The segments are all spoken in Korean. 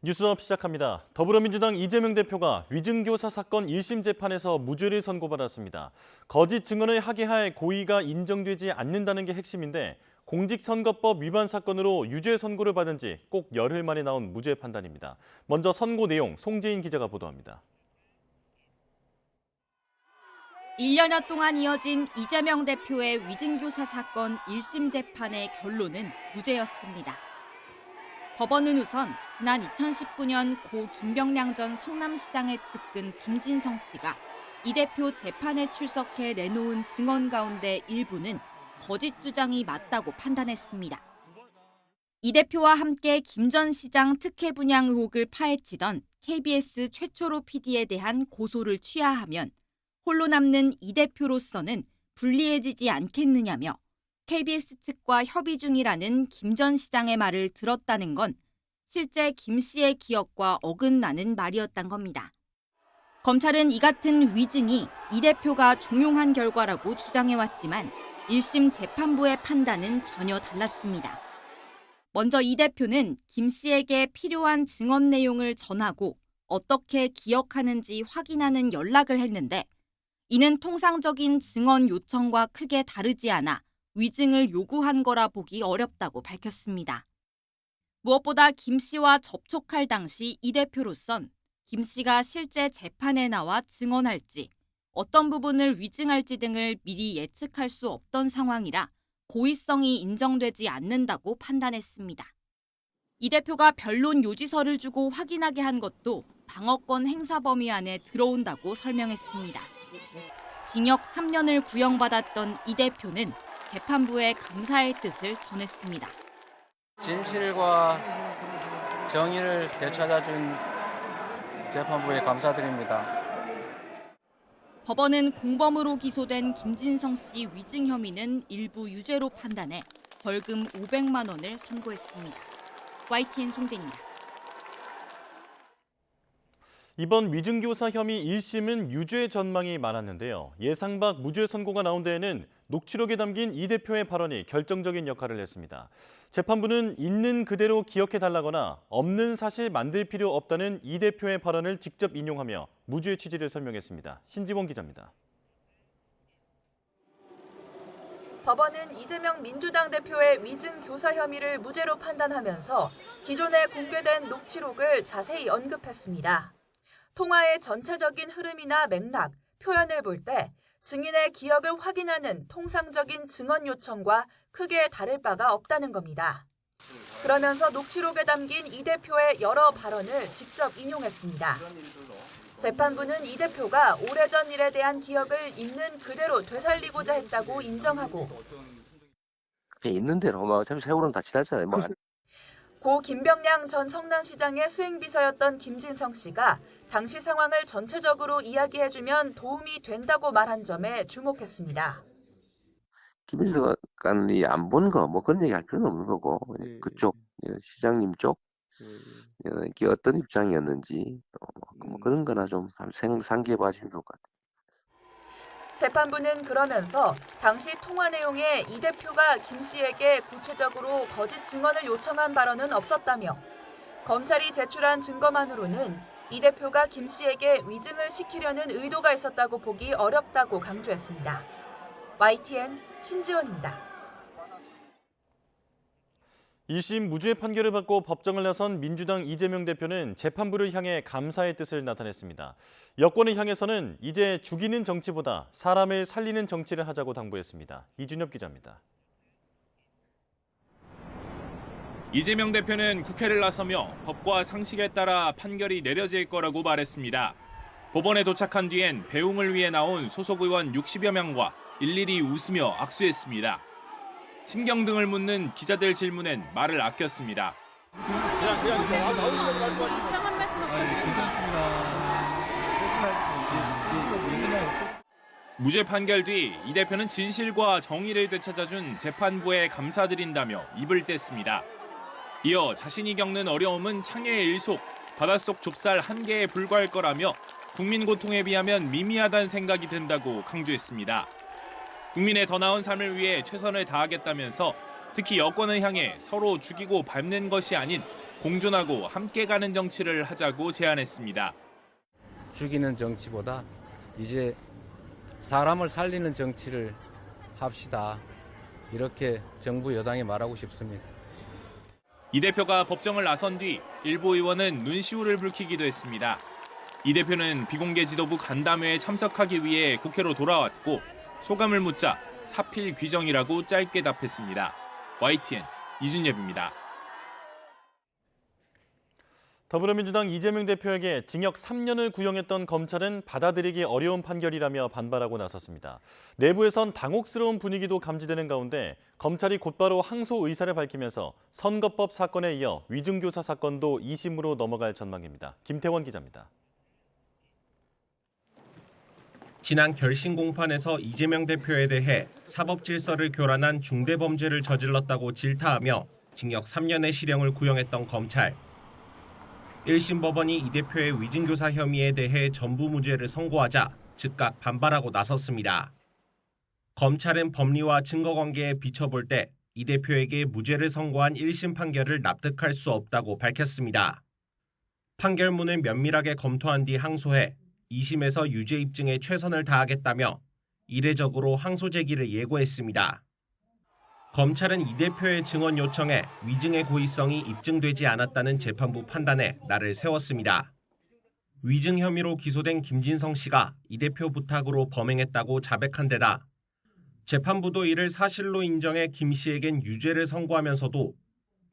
뉴스업 시작합니다. 더불어민주당 이재명 대표가 위증교사 사건 1심 재판에서 무죄를 선고받았습니다. 거짓 증언을 하게 할 고의가 인정되지 않는다는 게 핵심인데 공직선거법 위반 사건으로 유죄 선고를 받은 지 꼭 열흘 만에 나온 무죄 판단입니다. 먼저 선고 내용 송재인 기자가 보도합니다. 1년여 동안 이어진 이재명 대표의 위증교사 사건 1심 재판의 결론은 무죄였습니다. 법원은 우선 지난 2019년 고 김병량 전 성남시장의 측근 김진성 씨가 이 대표 재판에 출석해 내놓은 증언 가운데 일부는 거짓 주장이 맞다고 판단했습니다. 이 대표와 함께 김 전 시장 특혜 분양 의혹을 파헤치던 KBS 최초로 PD에 대한 고소를 취하하면 홀로 남는 이 대표로서는 불리해지지 않겠느냐며 KBS 측과 협의 중이라는 김 전 시장의 말을 들었다는 건 실제 김 씨의 기억과 어긋나는 말이었단 겁니다. 검찰은 이 같은 위증이 이 대표가 종용한 결과라고 주장해왔지만 1심 재판부의 판단은 전혀 달랐습니다. 먼저 이 대표는 김 씨에게 필요한 증언 내용을 전하고 어떻게 기억하는지 확인하는 연락을 했는데 이는 통상적인 증언 요청과 크게 다르지 않아 위증을 요구한 거라 보기 어렵다고 밝혔습니다. 무엇보다 김 씨와 접촉할 당시 이 대표로선 김 씨가 실제 재판에 나와 증언할지 어떤 부분을 위증할지 등을 미리 예측할 수 없던 상황이라 고의성이 인정되지 않는다고 판단했습니다. 이 대표가 변론 요지서를 주고 확인하게 한 것도 방어권 행사 범위 안에 들어온다고 설명했습니다. 징역 3년을 구형받았던 이 대표는 재판부에 감사의 뜻을 전했습니다. 진실과 정의를 되찾아준 재판부에 감사드립니다. 법원은 공범으로 기소된 김진성 씨 위증 혐의는 일부 유죄로 판단해 벌금 500만 원을 선고했습니다. YTN 송재입니다. 이번 위증교사 혐의 1심은 유죄 전망이 많았는데요. 예상 밖 무죄 선고가 나온 데에는 녹취록에 담긴 이 대표의 발언이 결정적인 역할을 했습니다. 재판부는 있는 그대로 기억해달라거나 없는 사실 만들 필요 없다는 이 대표의 발언을 직접 인용하며 무죄 취지를 설명했습니다. 신지원 기자입니다. 법원은 이재명 민주당 대표의 위증 교사 혐의를 무죄로 판단하면서 기존에 공개된 녹취록을 자세히 언급했습니다. 통화의 전체적인 흐름이나 맥락, 표현을 볼 때 증인의 기억을 확인하는 통상적인 증언 요청과 크게 다를 바가 없다는 겁니다. 그러면서 녹취록에 담긴 이 대표의 여러 발언을 직접 인용했습니다. 재판부는 이 대표가 오래전 일에 대한 기억을 있는 그대로 되살리고자 했다고 인정하고 있는 대로 어차피 세월은 다 지났잖아요. 고 김병량 전 성남시장의 수행비서였던 김진성 씨가 당시 상황을 전체적으로 이야기해주면 도움이 된다고 말한 점에 주목했습니다. 김일성이 안 본 거 그런 얘기 할 필요는 없는 거고 그쪽 시장님 쪽 이게 어떤 입장이었는지 그런 거나 좀 상기해 봐주시면 좋을 것 같아요. 재판부는 그러면서 당시 통화 내용에 이 대표가 김 씨에게 구체적으로 거짓 증언을 요청한 발언은 없었다며 검찰이 제출한 증거만으로는 이 대표가 김 씨에게 위증을 시키려는 의도가 있었다고 보기 어렵다고 강조했습니다. YTN 신지원입니다. 1심 무죄 판결을 받고 법정을 나선 민주당 이재명 대표는 재판부를 향해 감사의 뜻을 나타냈습니다. 여권을 향해서는 이제 죽이는 정치보다 사람을 살리는 정치를 하자고 당부했습니다. 이준엽 기자입니다. 이재명 대표는 국회를 나서며 법과 상식에 따라 판결이 내려질 거라고 말했습니다. 법원에 도착한 뒤엔 배웅을 위해 나온 소속 의원 60여 명과 일일이 웃으며 악수했습니다. 심경 등을 묻는 기자들 질문엔 말을 아꼈습니다. 나오시면 말씀하시죠. 입장 한 말씀 부탁드립니다. 무죄 판결 뒤 이 대표는 진실과 정의를 되찾아준 재판부에 감사드린다며 입을 뗐습니다. 이어 자신이 겪는 어려움은 창의 일속, 바닷속 좁쌀 한 개에 불과할 거라며 국민 고통에 비하면 미미하다는 생각이 든다고 강조했습니다. 국민의 더 나은 삶을 위해 최선을 다하겠다면서 특히 여권을 향해 서로 죽이고 밟는 것이 아닌 공존하고 함께 가는 정치를 하자고 제안했습니다. 죽이는 정치보다 이제 사람을 살리는 정치를 합시다. 이렇게 정부 여당에 말하고 싶습니다. 이 대표가 법정을 나선 뒤 일부 의원은 눈시울을 붉히기도 했습니다. 이 대표는 비공개 지도부 간담회에 참석하기 위해 국회로 돌아왔고 소감을 묻자 사필 규정이라고 짧게 답했습니다. YTN 이준엽입니다. 더불어민주당 이재명 대표에게 징역 3년을 구형했던 검찰은 받아들이기 어려운 판결이라며 반발하고 나섰습니다. 내부에선 당혹스러운 분위기도 감지되는 가운데 검찰이 곧바로 항소 의사를 밝히면서 선거법 사건에 이어 위증교사 사건도 2심으로 넘어갈 전망입니다. 김태원 기자입니다. 지난 결심 공판에서 이재명 대표에 대해 사법 질서를 교란한 중대범죄를 저질렀다고 질타하며 징역 3년의 실형을 구형했던 검찰. 1심 법원이 이 대표의 위증교사 혐의에 대해 전부 무죄를 선고하자 즉각 반발하고 나섰습니다. 검찰은 법리와 증거관계에 비춰볼 때 이 대표에게 무죄를 선고한 1심 판결을 납득할 수 없다고 밝혔습니다. 판결문을 면밀하게 검토한 뒤 항소해 2심에서 유죄 입증에 최선을 다하겠다며 이례적으로 항소 제기를 예고했습니다. 검찰은 이 대표의 증언 요청에 위증의 고의성이 입증되지 않았다는 재판부 판단에 날을 세웠습니다. 위증 혐의로 기소된 김진성 씨가 이 대표 부탁으로 범행했다고 자백한 데다 재판부도 이를 사실로 인정해 김 씨에겐 유죄를 선고하면서도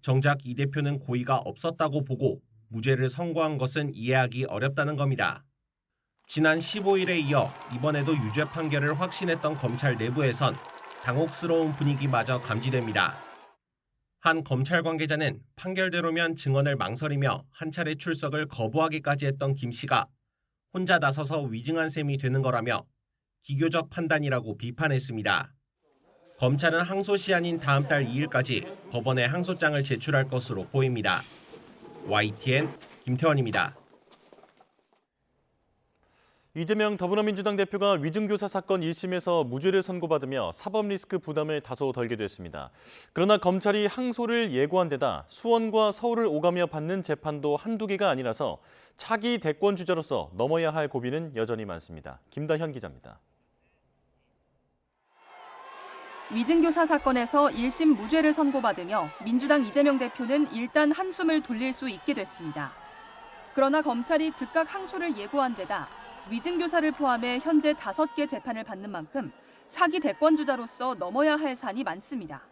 정작 이 대표는 고의가 없었다고 보고 무죄를 선고한 것은 이해하기 어렵다는 겁니다. 지난 15일에 이어 이번에도 유죄 판결을 확신했던 검찰 내부에선 당혹스러운 분위기마저 감지됩니다. 한 검찰 관계자는 판결대로면 증언을 망설이며 한 차례 출석을 거부하기까지 했던 김 씨가 혼자 나서서 위증한 셈이 되는 거라며 기교적 판단이라고 비판했습니다. 검찰은 항소 시한인 다음 달 2일까지 법원에 항소장을 제출할 것으로 보입니다. YTN 김태원입니다. 이재명 더불어민주당 대표가 위증교사 사건 1심에서 무죄를 선고받으며 사법 리스크 부담을 다소 덜게 됐습니다. 그러나 검찰이 항소를 예고한 데다 수원과 서울을 오가며 받는 재판도 한두 개가 아니라서 차기 대권 주자로서 넘어야 할 고비는 여전히 많습니다. 김다현 기자입니다. 위증교사 사건에서 1심 무죄를 선고받으며 민주당 이재명 대표는 일단 한숨을 돌릴 수 있게 됐습니다. 그러나 검찰이 즉각 항소를 예고한 데다 위증교사를 포함해 현재 5개 재판을 받는 만큼 차기 대권주자로서 넘어야 할 산이 많습니다.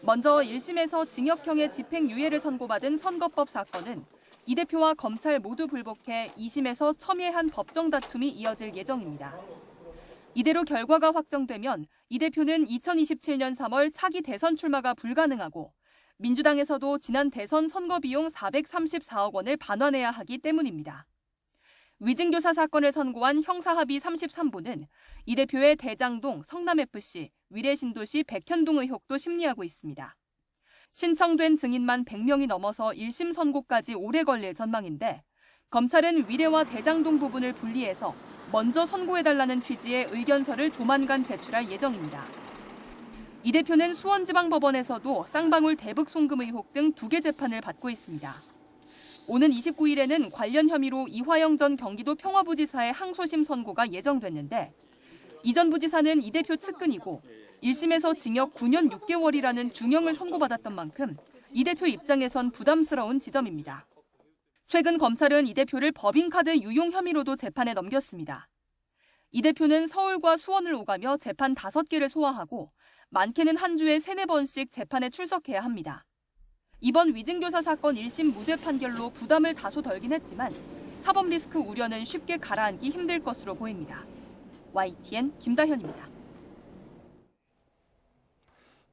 먼저 1심에서 징역형의 집행유예를 선고받은 선거법 사건은 이 대표와 검찰 모두 불복해 2심에서 첨예한 법정 다툼이 이어질 예정입니다. 이대로 결과가 확정되면 이 대표는 2027년 3월 차기 대선 출마가 불가능하고 민주당에서도 지난 대선 선거 비용 434억 원을 반환해야 하기 때문입니다. 위증교사 사건을 선고한 형사합의 33부는 이 대표의 대장동, 성남FC, 위례신도시 백현동 의혹도 심리하고 있습니다. 신청된 증인만 100명이 넘어서 1심 선고까지 오래 걸릴 전망인데 검찰은 위례와 대장동 부분을 분리해서 먼저 선고해달라는 취지의 의견서를 조만간 제출할 예정입니다. 이 대표는 수원지방법원에서도 쌍방울 대북 송금 의혹 등 2개 재판을 받고 있습니다. 오는 29일에는 관련 혐의로 이화영 전 경기도 평화부지사의 항소심 선고가 예정됐는데 이 전 부지사는 이 대표 측근이고 1심에서 징역 9년 6개월이라는 중형을 선고받았던 만큼 이 대표 입장에선 부담스러운 지점입니다. 최근 검찰은 이 대표를 법인카드 유용 혐의로도 재판에 넘겼습니다. 이 대표는 서울과 수원을 오가며 재판 5개를 소화하고 많게는 한 주에 3-4번씩 재판에 출석해야 합니다. 이번 위증교사 사건 1심 무죄 판결로 부담을 다소 덜긴 했지만 사법 리스크 우려는 쉽게 가라앉기 힘들 것으로 보입니다. YTN 김다현입니다.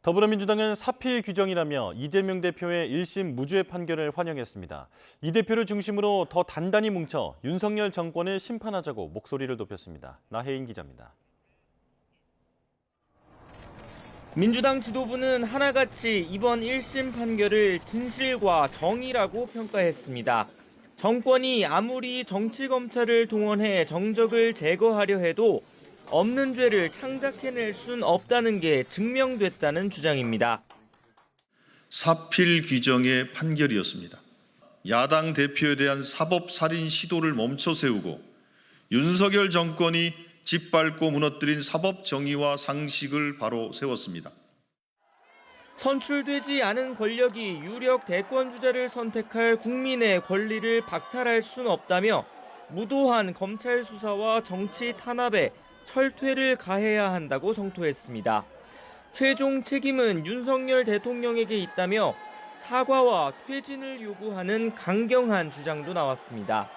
더불어민주당은 사필 규정이라며 이재명 대표의 1심 무죄 판결을 환영했습니다. 이 대표를 중심으로 더 단단히 뭉쳐 윤석열 정권을 심판하자고 목소리를 높였습니다. 나혜인 기자입니다. 민주당 지도부는 하나같이 이번 1심 판결을 진실과 정의라고 평가했습니다. 정권이 아무리 정치검찰을 동원해 정적을 제거하려 해도 없는 죄를 창작해낼 순 없다는 게 증명됐다는 주장입니다. 사필 규정의 판결이었습니다. 야당 대표에 대한 사법살인 시도를 멈춰 세우고 윤석열 정권이 짓밟고 무너뜨린 사법 정의와 상식을 바로 세웠습니다. 선출되지 않은 권력이 유력 대권 주자를 선택할 국민의 권리를 박탈할 수는 없다며 무도한 검찰 수사와 정치 탄압에 철퇴를 가해야 한다고 성토했습니다. 최종 책임은 윤석열 대통령에게 있다며 사과와 퇴진을 요구하는 강경한 주장도 나왔습니다.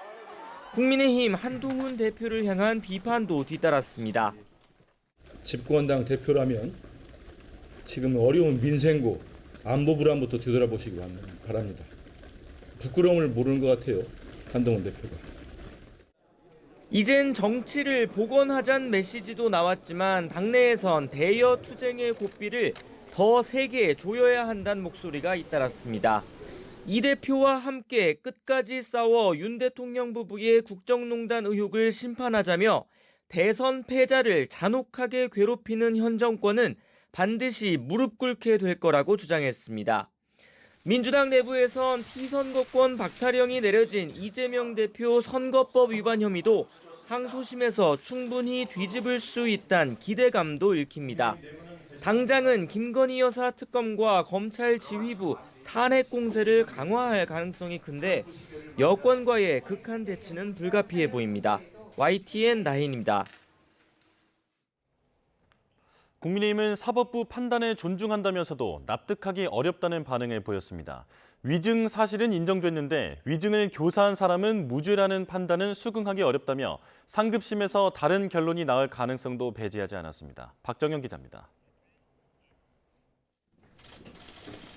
국민의힘 한동훈 대표를 향한 비판도 뒤따랐습니다. 집권당 대표라면 지금 어려운 민생고, 안보 불안부터 뒤돌아보시기 바랍니다. 부끄러움을 모르는 것 같아요, 한동훈 대표가. 이젠 정치를 복원하자는 메시지도 나왔지만 당내에선 대여 투쟁의 고삐를 더 세게 조여야 한다는 목소리가 잇따랐습니다. 이 대표와 함께 끝까지 싸워 윤 대통령 부부의 국정농단 의혹을 심판하자며 대선 패자를 잔혹하게 괴롭히는 현 정권은 반드시 무릎 꿇게 될 거라고 주장했습니다. 민주당 내부에선 피선거권 박탈형이 내려진 이재명 대표 선거법 위반 혐의도 항소심에서 충분히 뒤집을 수 있다는 기대감도 읽힙니다. 당장은 김건희 여사 특검과 검찰 지휘부 탄핵 공세를 강화할 가능성이 큰데 여권과의 극한 대치는 불가피해 보입니다. YTN 나인입니다. 국민의힘은 사법부 판단에 존중한다면서도 납득하기 어렵다는 반응을 보였습니다. 위증 사실은 인정됐는데 위증을 교사한 사람은 무죄라는 판단은 수긍하기 어렵다며 상급심에서 다른 결론이 나올 가능성도 배제하지 않았습니다. 박정현 기자입니다.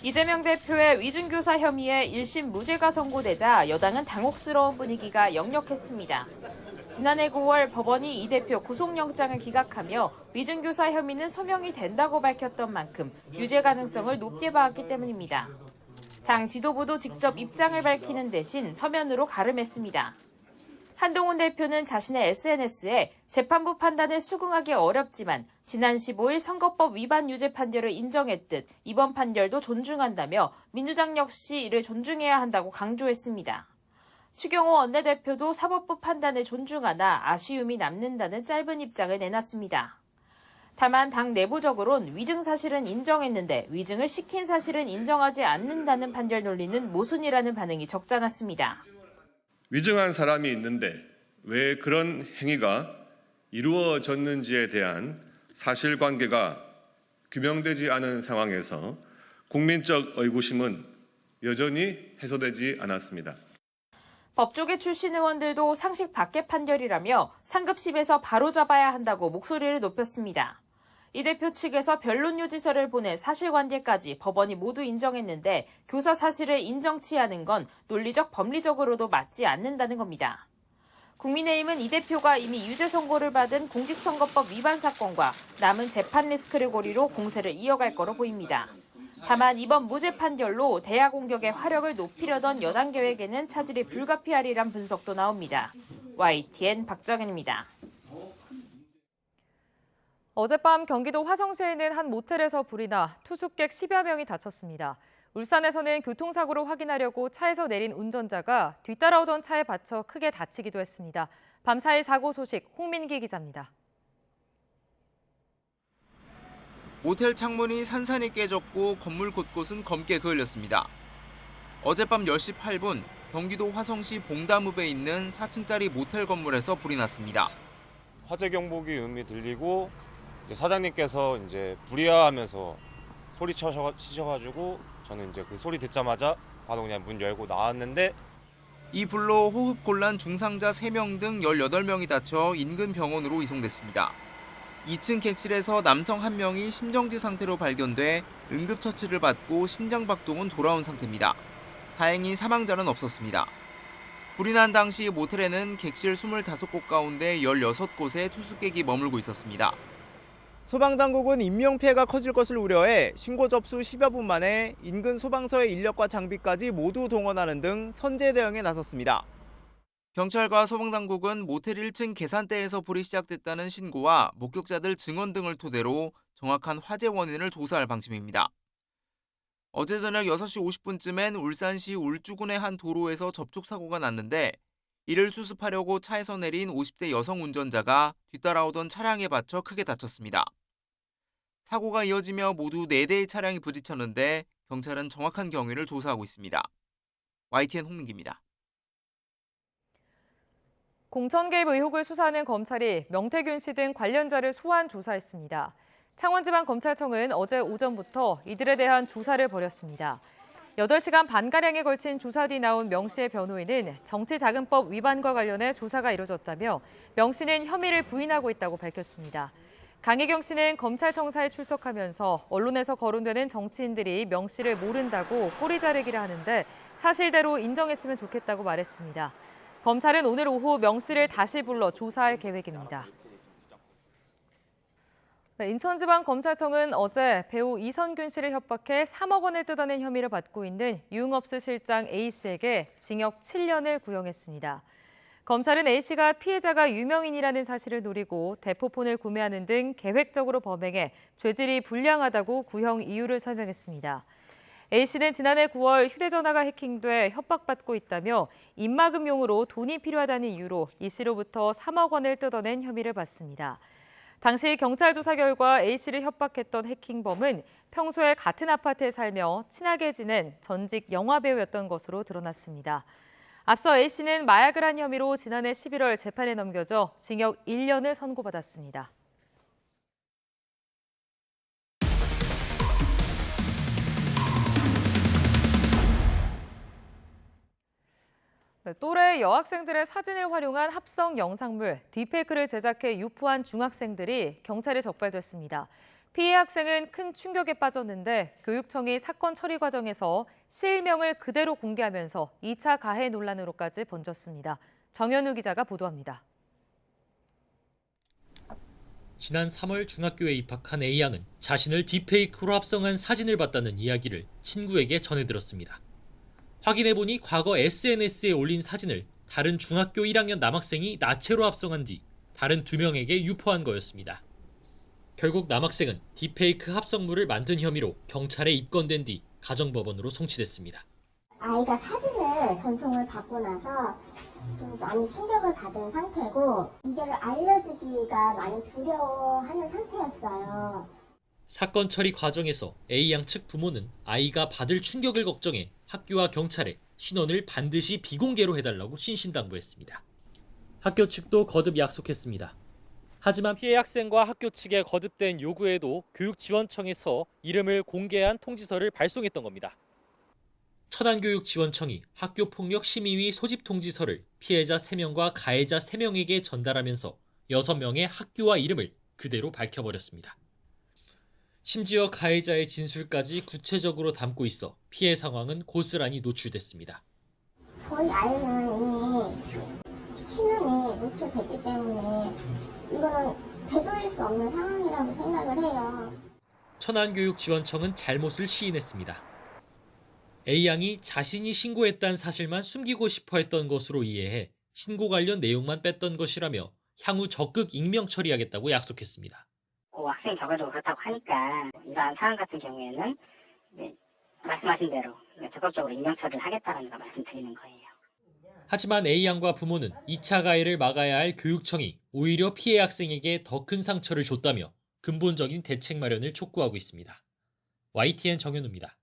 이재명 대표의 위증교사 혐의에 1심 무죄가 선고되자 여당은 당혹스러운 분위기가 역력했습니다. 지난해 9월 법원이 이 대표 구속영장을 기각하며 위증교사 혐의는 소명이 된다고 밝혔던 만큼 유죄 가능성을 높게 봐왔기 때문입니다. 당 지도부도 직접 입장을 밝히는 대신 서면으로 가름했습니다. 한동훈 대표는 자신의 SNS에 재판부 판단을 수긍하기 어렵지만 지난 15일 선거법 위반 유죄 판결을 인정했듯 이번 판결도 존중한다며 민주당 역시 이를 존중해야 한다고 강조했습니다. 추경호 원내대표도 사법부 판단을 존중하나 아쉬움이 남는다는 짧은 입장을 내놨습니다. 다만 당 내부적으론 위증 사실은 인정했는데 위증을 시킨 사실은 인정하지 않는다는 판결 논리는 모순이라는 반응이 적지 않았습니다. 위증한 사람이 있는데 왜 그런 행위가 이루어졌는지에 대한 사실관계가 규명되지 않은 상황에서 국민적 의구심은 여전히 해소되지 않았습니다. 법조계 출신 의원들도 상식 밖의 판결이라며 상급심에서 바로잡아야 한다고 목소리를 높였습니다. 이 대표 측에서 변론 요지서를 보내 사실관계까지 법원이 모두 인정했는데 교사 사실을 인정치 않은 건 논리적 법리적으로도 맞지 않는다는 겁니다. 국민의힘은 이 대표가 이미 유죄 선고를 받은 공직선거법 위반 사건과 남은 재판 리스크를 고리로 공세를 이어갈 거로 보입니다. 다만 이번 무죄 판결로 대야 공격의 화력을 높이려던 여당 계획에는 차질이 불가피하리란 분석도 나옵니다. YTN 박정현입니다. 어젯밤 경기도 화성시에 있는 한 모텔에서 불이 나 투숙객 10여 명이 다쳤습니다. 울산에서는 교통사고를 확인하려고 차에서 내린 운전자가 뒤따라오던 차에 받쳐 크게 다치기도 했습니다. 밤사이 사고 소식 홍민기 기자입니다. 모텔 창문이 산산이 깨졌고 건물 곳곳은 검게 그을렸습니다. 어젯밤 10시 8분 경기도 화성시 봉담읍에 있는 4층짜리 모텔 건물에서 불이 났습니다. 화재 경보기 음이 들리고 사장님께서 이제 불이야 하면서 소리 치셔가지고 저는 이제 그 소리 듣자마자 바로 그냥 문 열고 나왔는데 이 불로 호흡 곤란 중상자 3명 등 18명이 다쳐 인근 병원으로 이송됐습니다. 2층 객실에서 남성 1명이 심정지 상태로 발견돼 응급처치를 받고 심장박동은 돌아온 상태입니다. 다행히 사망자는 없었습니다. 불이 난 당시 모텔에는 객실 25곳 가운데 16곳에 투숙객이 머물고 있었습니다. 소방당국은 인명피해가 커질 것을 우려해 신고 접수 10여 분 만에 인근 소방서의 인력과 장비까지 모두 동원하는 등 선제 대응에 나섰습니다. 경찰과 소방당국은 모텔 1층 계산대에서 불이 시작됐다는 신고와 목격자들 증언 등을 토대로 정확한 화재 원인을 조사할 방침입니다. 어제 저녁 6시 50분쯤엔 울산시 울주군의 한 도로에서 접촉사고가 났는데 이를 수습하려고 차에서 내린 50대 여성 운전자가 뒤따라오던 차량에 받쳐 크게 다쳤습니다. 사고가 이어지며 모두 4대의 차량이 부딪혔는데 경찰은 정확한 경위를 조사하고 있습니다. YTN 홍민기입니다. 공천 개입 의혹을 수사하는 검찰이 명태균 씨 등 관련자를 소환 조사했습니다. 창원지방검찰청은 어제 오전부터 이들에 대한 조사를 벌였습니다. 8시간 반가량에 걸친 조사 뒤 나온 명 씨의 변호인은 정치자금법 위반과 관련해 조사가 이뤄졌다며 명 씨는 혐의를 부인하고 있다고 밝혔습니다. 강혜경 씨는 검찰청사에 출석하면서 언론에서 거론되는 정치인들이 명 씨를 모른다고 꼬리 자르기를 하는데 사실대로 인정했으면 좋겠다고 말했습니다. 검찰은 오늘 오후 명 씨를 다시 불러 조사할 계획입니다. 인천지방검찰청은 어제 배우 이선균 씨를 협박해 3억 원을 뜯어낸 혐의를 받고 있는 유흥업소 실장 A 씨에게 징역 7년을 구형했습니다. 검찰은 A 씨가 피해자가 유명인이라는 사실을 노리고 대포폰을 구매하는 등 계획적으로 범행해 죄질이 불량하다고 구형 이유를 설명했습니다. A 씨는 지난해 9월 휴대전화가 해킹돼 협박받고 있다며 입막음용으로 돈이 필요하다는 이유로 이 씨로부터 3억 원을 뜯어낸 혐의를 받습니다. 당시 경찰 조사 결과 A 씨를 협박했던 해킹범은 평소에 같은 아파트에 살며 친하게 지낸 전직 영화배우였던 것으로 드러났습니다. 앞서 A 씨는 마약을 한 혐의로 지난해 11월 재판에 넘겨져 징역 1년을 선고받았습니다. 또래 여학생들의 사진을 활용한 합성 영상물, 딥페이크를 제작해 유포한 중학생들이 경찰에 적발됐습니다. 피해 학생은 큰 충격에 빠졌는데 교육청이 사건 처리 과정에서 실명을 그대로 공개하면서 2차 가해 논란으로까지 번졌습니다. 정현우 기자가 보도합니다. 지난 3월 중학교에 입학한 A양은 자신을 딥페이크로 합성한 사진을 봤다는 이야기를 친구에게 전해들었습니다. 확인해보니 과거 SNS에 올린 사진을 다른 중학교 1학년 남학생이 나체로 합성한 뒤 다른 2명에게 유포한 거였습니다. 결국 남학생은 딥페이크 합성물을 만든 혐의로 경찰에 입건된 뒤 가정법원으로 송치됐습니다. 아이가 사진을 전송을 받고 나서 좀 많이 충격을 받은 상태고 이거를 알려지기가 많이 두려워하는 상태였어요. 사건 처리 과정에서 A양 측 부모는 아이가 받을 충격을 걱정해 학교와 경찰에 신원을 반드시 비공개로 해달라고 신신당부했습니다. 학교 측도 거듭 약속했습니다. 하지만 피해 학생과 학교 측의 거듭된 요구에도 교육지원청에서 이름을 공개한 통지서를 발송했던 겁니다. 천안교육지원청이 학교폭력심의위 소집 통지서를 피해자 3명과 가해자 3명에게 전달하면서 6명의 학교와 이름을 그대로 밝혀버렸습니다. 심지어 가해자의 진술까지 구체적으로 담고 있어 피해 상황은 고스란히 노출됐습니다. 저희 아이는 이미 신원이 노출됐기 때문에 이거는 되돌릴 수 없는 상황이라고 생각을 해요. 천안교육지원청은 잘못을 시인했습니다. A양이 자신이 신고했다는 사실만 숨기고 싶어 했던 것으로 이해해 신고 관련 내용만 뺐던 것이라며 향후 적극 익명 처리하겠다고 약속했습니다. 학생 결과적으로 그렇다고 하니까 이러한 사안 같은 경우에는 말씀하신 대로 적극적으로 익명 처리를 하겠다는 걸 말씀드리는 거예요. 하지만 A양과 부모는 2차 가해를 막아야 할 교육청이 오히려 피해 학생에게 더 큰 상처를 줬다며 근본적인 대책 마련을 촉구하고 있습니다. YTN 정현우입니다.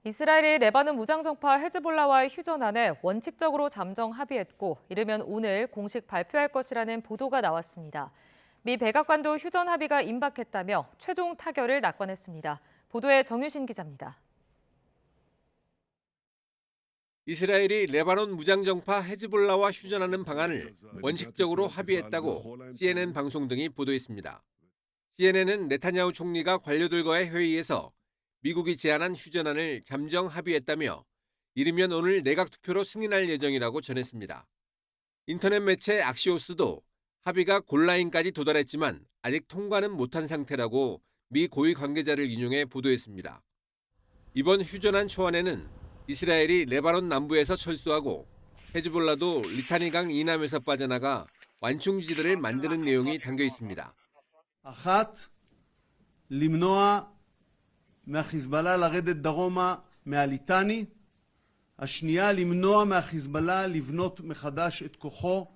이스라엘이 레바논 무장정파 헤즈볼라와의 휴전안에 원칙적으로 잠정 합의했고 이르면 오늘 공식 발표할 것이라는 보도가 나왔습니다. 미 백악관도 휴전 합의가 임박했다며 최종 타결을 낙관했습니다. 보도에 정유신 기자입니다. 이스라엘이 레바논 무장정파 헤즈볼라와 휴전하는 방안을 원칙적으로 합의했다고 CNN 방송 등이 보도했습니다. CNN은 네타냐후 총리가 관료들과의 회의에서 미국이 제안한 휴전안을 잠정 합의했다며 이르면 오늘 내각 투표로 승인할 예정이라고 전했습니다. 인터넷 매체 악시오스도 합의가 골라인까지 도달했지만 아직 통과는 못한 상태라고 미 고위 관계자를 인용해 보도했습니다. 이번 휴전안 초안에는 이스라엘이 레바논 남부에서 철수하고 헤즈볼라도 리타니강 이남에서 빠져나가 완충지대를 만드는 내용이 담겨 있습니다. מהחיזבאללה לרדת דרומה מהליטני, השנייה למנוע מהחיזבאללה לבנות מחדש את כוחו.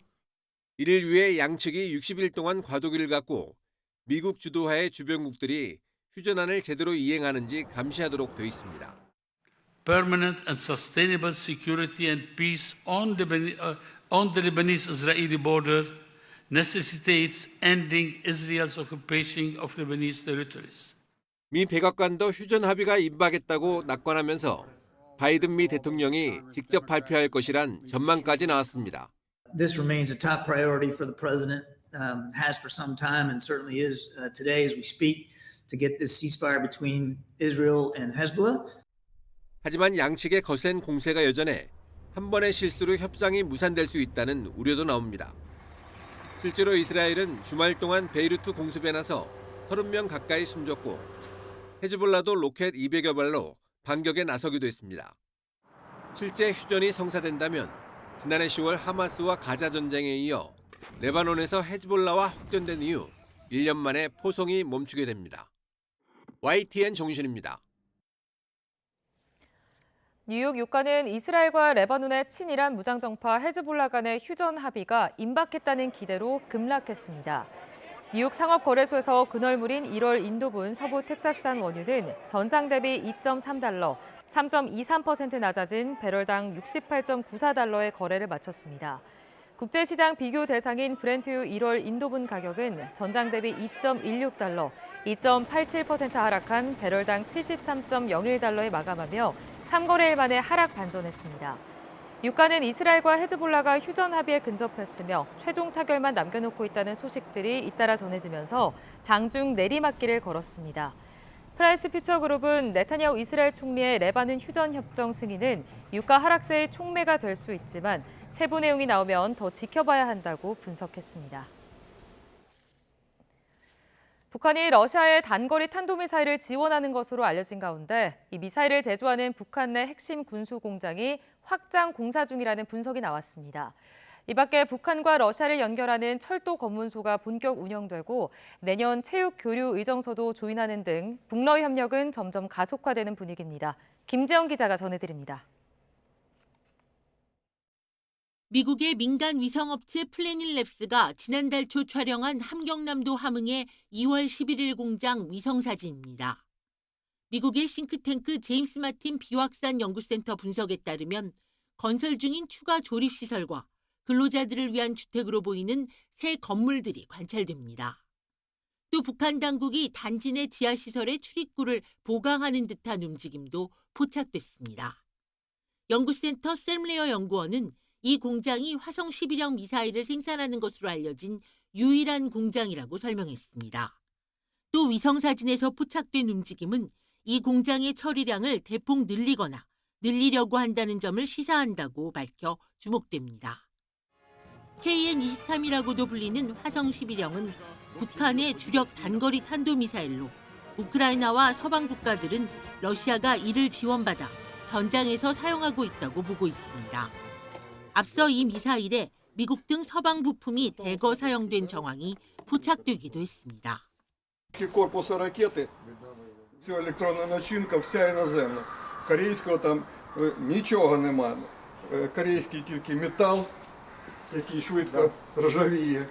이를 위해 양측이 60일 동안 과도기를 갖고 미국 주도하의 주변국들이 휴전안을 제대로 이행하는지 감시하도록 돼 있습니다. Permanent and sustainable security and peace on the Lebanese-Israeli border necessitates ending Israel's occupation of Lebanese territories. 미 백악관도 휴전 합의가 임박했다고 낙관하면서 바이든 미 대통령이 직접 발표할 것이란 전망까지 나왔습니다. This remains a top priority for the president, has for some time, and certainly is today as we speak, to get this ceasefire between Israel and Hezbollah. 하지만 양측의 거센 공세가 여전해 한 번의 실수로 협상이 무산될 수 있다는 우려도 나옵니다. 실제로 이스라엘은 주말 동안 베이루트 공습에 나서 30명 가까이 숨졌고 헤즈볼라도 로켓 200여 발로 반격에 나서기도 했습니다. 실제 휴전이 성사된다면 지난해 10월 하마스와 가자 전쟁에 이어 레바논에서 헤즈볼라와 확전된 이후 1년 만에 포송이 멈추게 됩니다. YTN 정윤신입니다. 뉴욕 유가는 이스라엘과 레바논의 친이란 무장정파 헤즈볼라 간의 휴전 합의가 임박했다는 기대로 급락했습니다. 뉴욕 상업거래소에서 그널물인 1월 인도분 서부 텍사스산 원유는 전장 대비 2.3달러, 3.23% 낮아진 배럴당 68.94달러의 거래를 마쳤습니다. 국제시장 비교 대상인 브렌트유 1월 인도분 가격은 전장 대비 2.16달러, 2.87% 하락한 배럴당 73.01달러에 마감하며 3거래일 만에 하락 반전했습니다. 유가는 이스라엘과 헤즈볼라가 휴전 합의에 근접했으며 최종 타결만 남겨놓고 있다는 소식들이 잇따라 전해지면서 장중 내리막길을 걸었습니다. 프라이스 퓨처그룹은 네타냐후 이스라엘 총리의 레바논 휴전 협정 승인은 유가 하락세의 촉매가 될 수 있지만 세부 내용이 나오면 더 지켜봐야 한다고 분석했습니다. 북한이 러시아의 단거리 탄도미사일을 지원하는 것으로 알려진 가운데 이 미사일을 제조하는 북한 내 핵심 군수 공장이 확장 공사 중이라는 분석이 나왔습니다. 이 밖에 북한과 러시아를 연결하는 철도 검문소가 본격 운영되고 내년 체육 교류 의정서도 조인하는 등 북러 협력은 점점 가속화되는 분위기입니다. 김재영 기자가 전해드립니다. 미국의 민간 위성업체 플래닛랩스가 지난달 초 촬영한 함경남도 함흥의 2월 11일 공장 위성사진입니다. 미국의 싱크탱크 제임스 마틴 비확산 연구센터 분석에 따르면 건설 중인 추가 조립시설과 근로자들을 위한 주택으로 보이는 새 건물들이 관찰됩니다. 또 북한 당국이 단지 내 지하시설의 출입구를 보강하는 듯한 움직임도 포착됐습니다. 연구센터 샘레어 연구원은 이 공장이 화성 11형 미사일을 생산하는 것으로 알려진 유일한 공장이라고 설명했습니다. 또 위성사진에서 포착된 움직임은 이 공장의 처리량을 대폭 늘리거나 늘리려고 한다는 점을 시사한다고 밝혀 주목됩니다. KN-23이라고도 불리는 화성 11형은 북한의 주력 단거리 탄도미사일로 우크라이나와 서방 국가들은 러시아가 이를 지원받아 전장에서 사용하고 있다고 보고 있습니다. 앞서 이 미사일에 미국 등 서방 부품이 대거 사용된 정황이 포착되기도 했습니다. Корпуса ракеты, все електронна начинка, вся іноземна. Корейського там нічого нема. Корейський тільки метал, який швидко ржавіє.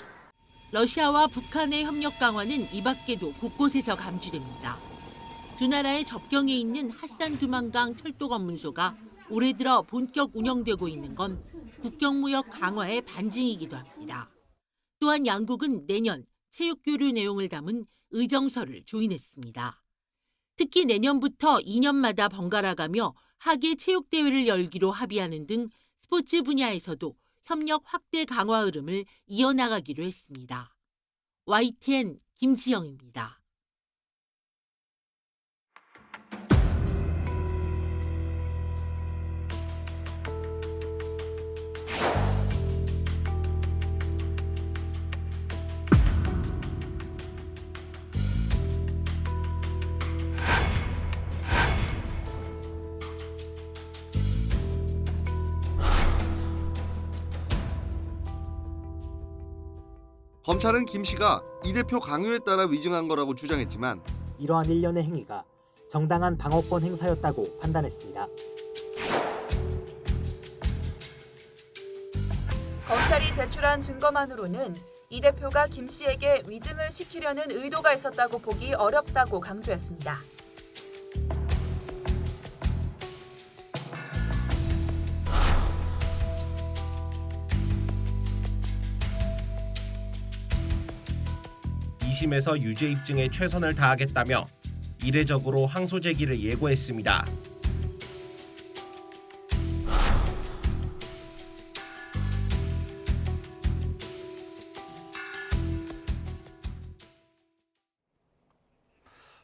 러시아와 북한의 협력 강화는 이 밖에도 곳곳에서 감지됩니다. 두 나라의 접경에 있는 핫산 두만강 철도 검문소가 올해 들어 본격 운영되고 있는 건 국경무역 강화의 반증이기도 합니다. 또한 양국은 내년 체육교류 내용을 담은 의정서를 조인했습니다. 특히 내년부터 2년마다 번갈아가며 하계 체육대회를 열기로 합의하는 등 스포츠 분야에서도 협력 확대 강화 흐름을 이어나가기로 했습니다. YTN 김지영입니다. 검찰은 김 씨가 이 대표 강요에 따라 위증한 거라고 주장했지만 이러한 일련의 행위가 정당한 방어권 행사였다고 판단했습니다. 검찰이 제출한 증거만으로는 이 대표가 김 씨에게 위증을 시키려는 의도가 있었다고 보기 어렵다고 강조했습니다. (2심에서) 유죄 입증에 최선을 다하겠다며 이례적으로 항소 제기를 예고했습니다.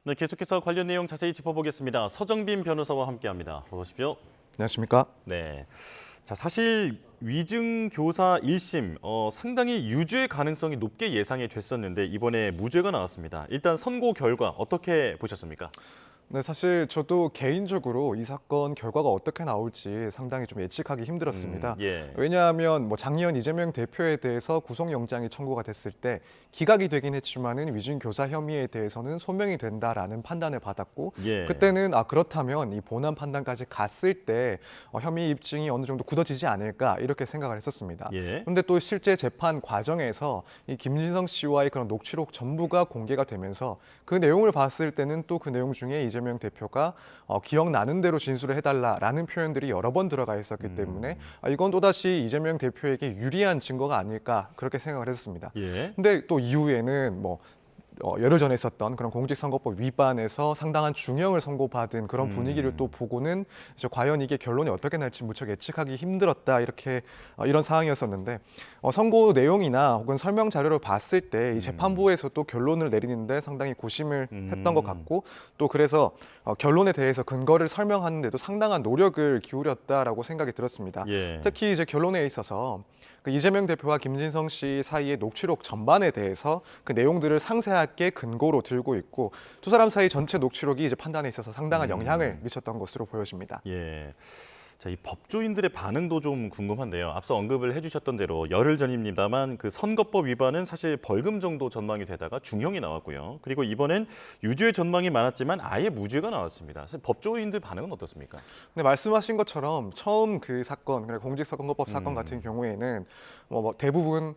네, 계속해서 관련 내용 자세히 짚어보겠습니다. 서정빈 변호사와 함께합니다. 어서 오십시오. 안녕하십니까? 네. 자, 사실 위증 교사 1심 상당히 유죄 가능성이 높게 예상이 됐었는데 이번에 무죄가 나왔습니다. 일단 선고 결과 어떻게 보셨습니까? 네, 사실 저도 개인적으로 이 사건 결과가 어떻게 나올지 상당히 좀 예측하기 힘들었습니다. 예. 왜냐하면 작년 이재명 대표에 대해서 구속영장이 청구가 됐을 때 기각이 되긴 했지만은 위증 교사 혐의에 대해서는 소명이 된다라는 판단을 받았고 예. 그때는 그렇다면 이 본안 판단까지 갔을 때 혐의 입증이 어느 정도 굳어지지 않을까 이렇게 생각을 했었습니다. 그런데 또 실제 재판 과정에서 이 김진성 씨와의 그런 녹취록 전부가 공개가 되면서 그 내용을 봤을 때는 또 그 내용 중에 이재명 대표가 기억나는 대로 진술을 해달라라는 표현들이 여러 번 들어가 있었기 때문에 이건 또다시 이재명 대표에게 유리한 증거가 아닐까 그렇게 생각을 했습니다. 근데 또 이후에는 열흘 전에 있었던 그런 공직선거법 위반에서 상당한 중형을 선고받은 그런 분위기를 또 보고는 과연 이게 결론이 어떻게 날지 무척 예측하기 힘들었다 이런 상황이었었는데 선고 내용이나 혹은 설명 자료를 봤을 때 이 재판부에서 또 결론을 내리는데 상당히 고심을 했던 것 같고 또 그래서 결론에 대해서 근거를 설명하는 데도 상당한 노력을 기울였다라고 생각이 들었습니다. 특히 이제 결론에 있어서 이재명 대표와 김진성 씨 사이의 녹취록 전반에 대해서 그 내용들을 상세하게 근거로 들고 있고 두 사람 사이 전체 녹취록이 이제 판단에 있어서 상당한 영향을 미쳤던 것으로 보여집니다. 예. 자, 이 법조인들의 반응도 좀 궁금한데요. 앞서 언급을 해주셨던 대로 열흘 전입니다만 그 선거법 위반은 사실 벌금 정도 전망이 되다가 중형이 나왔고요. 그리고 이번엔 유죄 전망이 많았지만 아예 무죄가 나왔습니다. 사실 법조인들 반응은 어떻습니까? 네, 말씀하신 것처럼 처음 그 사건, 공직선거법 사건 같은 경우에는 대부분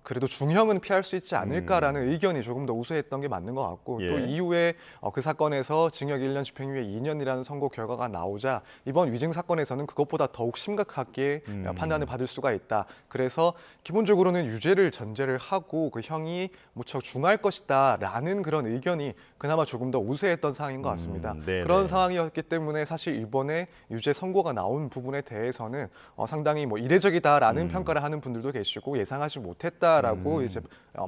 그래도 중형은 피할 수 있지 않을까라는 의견이 조금 더 우세했던 게 맞는 것 같고 또 이후에 그 사건에서 징역 1년 집행유예 2년이라는 선고 결과가 나오자 이번 위증 사건에서는 그것보다 더욱 심각하게 판단을 받을 수가 있다. 그래서 기본적으로는 유죄를 전제를 하고 그 형이 무척 중할 것이다라는 그런 의견이 그나마 조금 더 우세했던 상황인 것 같습니다. 그런 상황이었기 때문에 사실 이번에 유죄 선고가 나온 부분에 대해서는 상당히 이례적이다라는 평가를 하는 분들도 계시고 예상하지 못했다라고 이제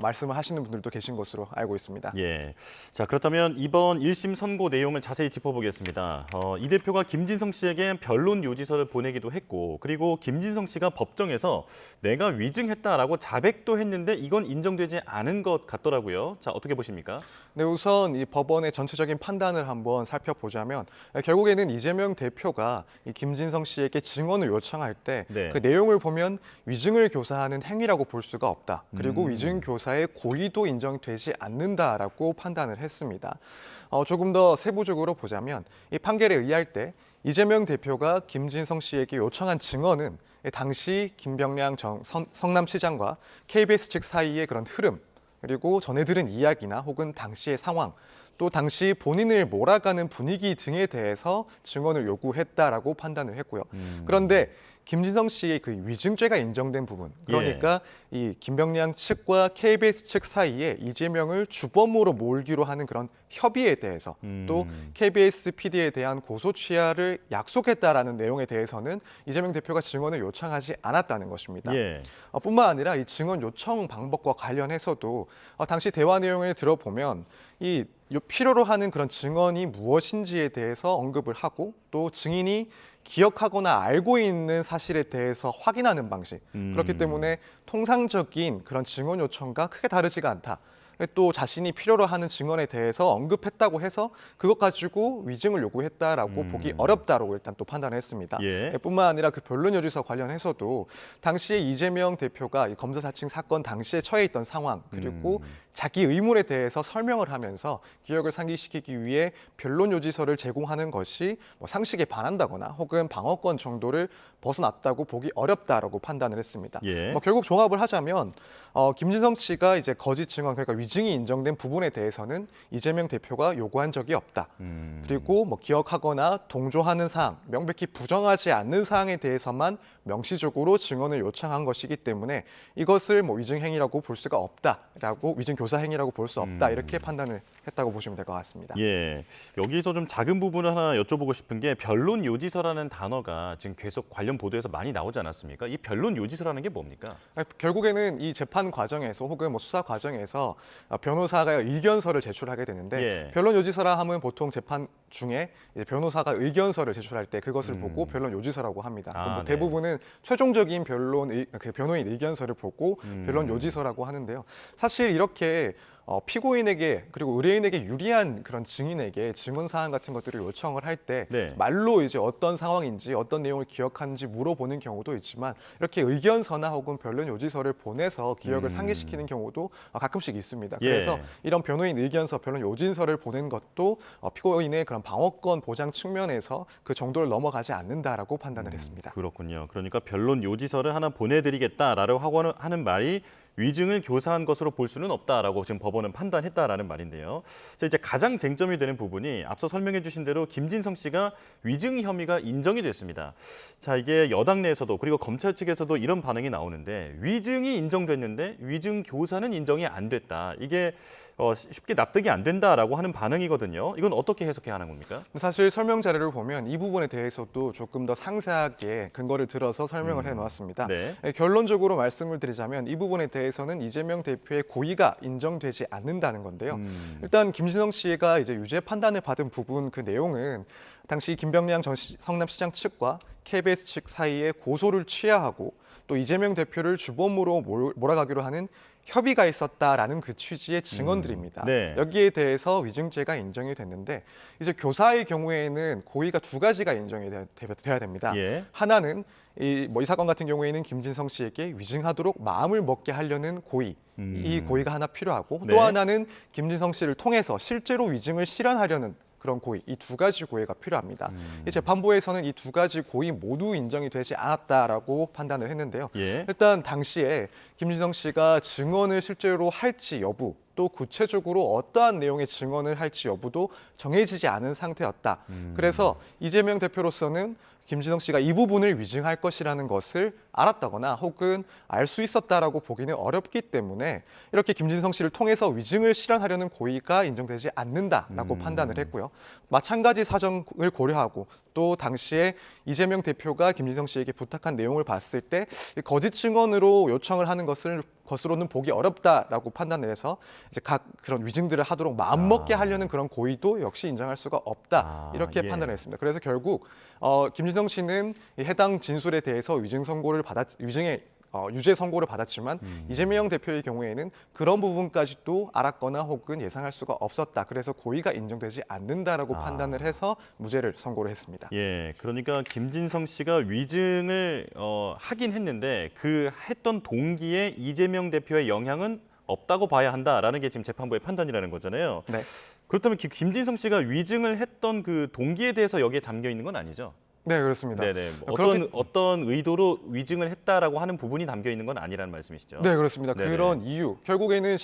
말씀을 하시는 분들도 계신 것으로 알고 있습니다. 예. 자, 그렇다면 이번 1심 선고 내용을 자세히 짚어보겠습니다. 이 대표가 김진성 씨에게 변론 요지서를 보내기도 했고 그리고 김진성 씨가 법정에서 내가 위증했다라고 자백도 했는데 이건 인정되지 않은 것 같더라고요. 자, 어떻게 보십니까? 네, 우선 이 법원의 전체적인 판단을 한번 살펴보자면 결국에는 이재명 대표가 이 김진성 씨에게 증언을 요청할 때 그 내용을 보면 위증을 교사하는 행위라고 볼 수가 없다. 그리고 위증 교사의 고의도 인정되지 않는다라고 판단을 했습니다. 조금 더 세부적으로 보자면 이 판결에 의할 때 이재명 대표가 김진성 씨에게 요청한 증언은 당시 김병량 성남시장과 KBS 측 사이의 그런 흐름 그리고 전해 들은 이야기나 혹은 당시의 상황 또 당시 본인을 몰아가는 분위기 등에 대해서 증언을 요구했다라고 판단을 했고요. 그런데 김진성 씨의 그 위증죄가 인정된 부분, 그러니까 이 김병량 측과 KBS 측 사이에 이재명을 주범으로 몰기로 하는 그런 협의에 대해서 또 KBS PD에 대한 고소 취하를 약속했다라는 내용에 대해서는 이재명 대표가 증언을 요청하지 않았다는 것입니다. 뿐만 아니라 이 증언 요청 방법과 관련해서도 당시 대화 내용을 들어보면 이 필요로 하는 그런 증언이 무엇인지에 대해서 언급을 하고 또 증인이 기억하거나 알고 있는 사실에 대해서 확인하는 방식. 그렇기 때문에 통상적인 그런 증언 요청과 크게 다르지가 않다. 또 자신이 필요로 하는 증언에 대해서 언급했다고 해서 그것 가지고 위증을 요구했다라고 보기 어렵다라고 일단 또 판단을 했습니다. 뿐만 아니라 그 변론 요지서 관련해서도 당시에 이재명 대표가 이 검사 사칭 사건 당시에 처해 있던 상황 그리고 자기 의문에 대해서 설명을 하면서 기억을 상기시키기 위해 변론 요지서를 제공하는 것이 상식에 반한다거나 혹은 방어권 정도를 벗어났다고 보기 어렵다라고 판단을 했습니다. 예. 결국 종합을 하자면 김진성 씨가 이제 거짓 증언, 그러니까 위증이 인정된 부분에 대해서는 이재명 대표가 요구한 적이 없다. 그리고 기억하거나 동조하는 사항, 명백히 부정하지 않는 사항에 대해서만 명시적으로 증언을 요청한 것이기 때문에 이것을 위증 행위라고 볼 수가 없다라고, 위증 교사 행위라고 볼 수 없다, 이렇게 판단을 했다고 보시면 될 것 같습니다. 예, 여기서 좀 작은 부분을 하나 여쭤보고 싶은 게 변론 요지서라는 단어가 지금 계속 관련 보도에서 많이 나오지 않았습니까? 이 변론 요지서라는 게 뭡니까? 결국에는 이 재판 과정에서 혹은 수사 과정에서 변호사가 의견서를 제출하게 되는데 예. 변론 요지서라 하면 보통 재판 중에 이제 변호사가 의견서를 제출할 때 그것을 보고 변론 요지서라고 합니다. 네. 대부분은 최종적인 변호인 의견서를 보고 변론 요지서라고 하는데요. 사실 이렇게 피고인에게 그리고 의뢰인에게 유리한 그런 증인에게 증언 사항 같은 것들을 요청을 할 때 네. 말로 이제 어떤 상황인지 어떤 내용을 기억하는지 물어보는 경우도 있지만 이렇게 의견서나 혹은 변론 요지서를 보내서 기억을 상기시키는 경우도 가끔씩 있습니다. 그래서 예. 이런 변호인 의견서, 변론 요지서를 보낸 것도 피고인의 그런 방어권 보장 측면에서 그 정도를 넘어가지 않는다라고 판단을 했습니다. 그렇군요. 그러니까 변론 요지서를 하나 보내드리겠다라고 하는 말이 위증을 교사한 것으로 볼 수는 없다라고 지금 법원은 판단했다라는 말인데요. 자, 이제 가장 쟁점이 되는 부분이 앞서 설명해 주신 대로 김진성 씨가 위증 혐의가 인정이 됐습니다. 자, 이게 여당 내에서도 그리고 검찰 측에서도 이런 반응이 나오는데 위증이 인정됐는데 위증 교사는 인정이 안 됐다. 이게 쉽게 납득이 안 된다라고 하는 반응이거든요. 이건 어떻게 해석해야 하는 겁니까? 사실 설명 자료를 보면 이 부분에 대해서도 조금 더 상세하게 근거를 들어서 설명을 해놓았습니다. 네. 결론적으로 말씀을 드리자면 이 부분에 대해서는 이재명 대표의 고의가 인정되지 않는다는 건데요. 일단 김진성 씨가 이제 유죄 판단을 받은 부분 그 내용은 당시 김병량 전 성남시장 측과 KBS 측 사이에 고소를 취하하고 또 이재명 대표를 주범으로 몰아가기로 하는 협의가 있었다라는 그 취지의 증언들입니다. 네. 여기에 대해서 위증죄가 인정이 됐는데 이제 교사의 경우에는 고의가 두 가지가 인정이 돼야 됩니다. 예. 하나는 이 사건 같은 경우에는 김진성 씨에게 위증하도록 마음을 먹게 하려는 고의, 이 고의가 하나 필요하고 네. 또 하나는 김진성 씨를 통해서 실제로 위증을 실현하려는 그런 고의, 이 두 가지 고의가 필요합니다. 이 재판부에서는 이 두 가지 고의 모두 인정이 되지 않았다라고 판단을 했는데요. 예. 일단 당시에 김진성 씨가 증언을 실제로 할지 여부, 또 구체적으로 어떠한 내용의 증언을 할지 여부도 정해지지 않은 상태였다. 그래서 이재명 대표로서는 김진성 씨가 이 부분을 위증할 것이라는 것을 알았다거나 혹은 알 수 있었다라고 보기는 어렵기 때문에 이렇게 김진성 씨를 통해서 위증을 실현하려는 고의가 인정되지 않는다라고 판단을 했고요. 마찬가지 사정을 고려하고 또 당시에 이재명 대표가 김진성 씨에게 부탁한 내용을 봤을 때 거짓 증언으로 요청을 하는 것으로는 보기 어렵다라고 판단을 해서 이제 각 그런 위증들을 하도록 마음먹게 하려는 그런 고의도 역시 인정할 수가 없다 이렇게 예. 판단을 했습니다. 그래서 결국 김진성 씨는 해당 진술에 대해서 위증의 유죄 선고를 받았지만 이재명 대표의 경우에는 그런 부분까지도 알았거나 혹은 예상할 수가 없었다. 그래서 고의가 인정되지 않는다라고 판단을 해서 무죄를 선고를 했습니다. 예, 그러니까 김진성 씨가 위증을 하긴 했는데 그 했던 동기에 이재명 대표의 영향은 없다고 봐야 한다라는 게 지금 재판부의 판단이라는 거잖아요. 네. 그렇다면 김진성 씨가 위증을 했던 그 동기에 대해서 여기에 담겨 있는 건 아니죠? 네, 그렇습니다. 네네. 어떤 의도로 위증을 했다라고 하는 부분이 담겨 있는 건 아니라는 말씀이시죠? 네, 그렇습니다. 네네. 그런 이유, 결국에는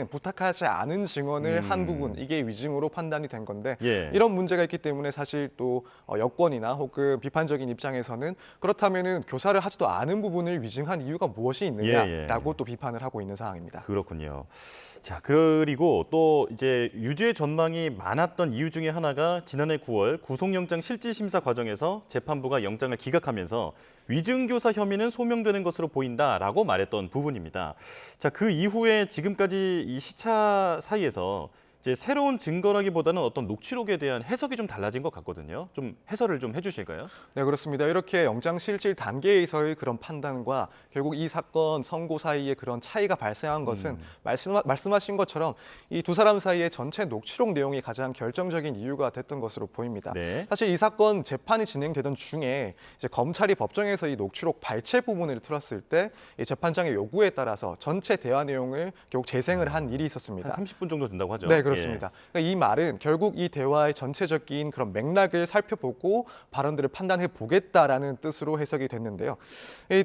부탁하지 않은 증언을 한 부분, 이게 위증으로 판단이 된 건데 예. 이런 문제가 있기 때문에 사실 또 여권이나 혹은 비판적인 입장에서는 그렇다면은 교사를 하지도 않은 부분을 위증한 이유가 무엇이 있느냐라고 또 비판을 하고 있는 상황입니다. 그렇군요. 자, 그리고 또 이제 유죄 전망이 많았던 이유 중에 하나가 지난해 9월 구속영장 실질심사 과정에서 재판부가 영장을 기각하면서 위증교사 혐의는 소명되는 것으로 보인다라고 말했던 부분입니다. 자, 그 이후에 지금까지 이 시차 사이에서 이제 새로운 증거라기보다는 어떤 녹취록에 대한 해석이 좀 달라진 것 같거든요. 좀 해설을 좀 해주실까요? 네, 그렇습니다. 이렇게 영장실질 단계에서의 그런 판단과 결국 이 사건 선고 사이에 그런 차이가 발생한 것은 말씀하신 것처럼 이 두 사람 사이의 전체 녹취록 내용이 가장 결정적인 이유가 됐던 것으로 보입니다. 네. 사실 이 사건 재판이 진행되던 중에 이제 검찰이 법정에서 이 녹취록 발췌 부분을 틀었을 때 이 재판장의 요구에 따라서 전체 대화 내용을 결국 재생을 한 일이 있었습니다. 한 30분 정도 된다고 하죠. 네, 그렇습니다. 그러니까 이 말은 결국 이 대화의 전체적인 그런 맥락을 살펴보고 발언들을 판단해 보겠다라는 뜻으로 해석이 됐는데요.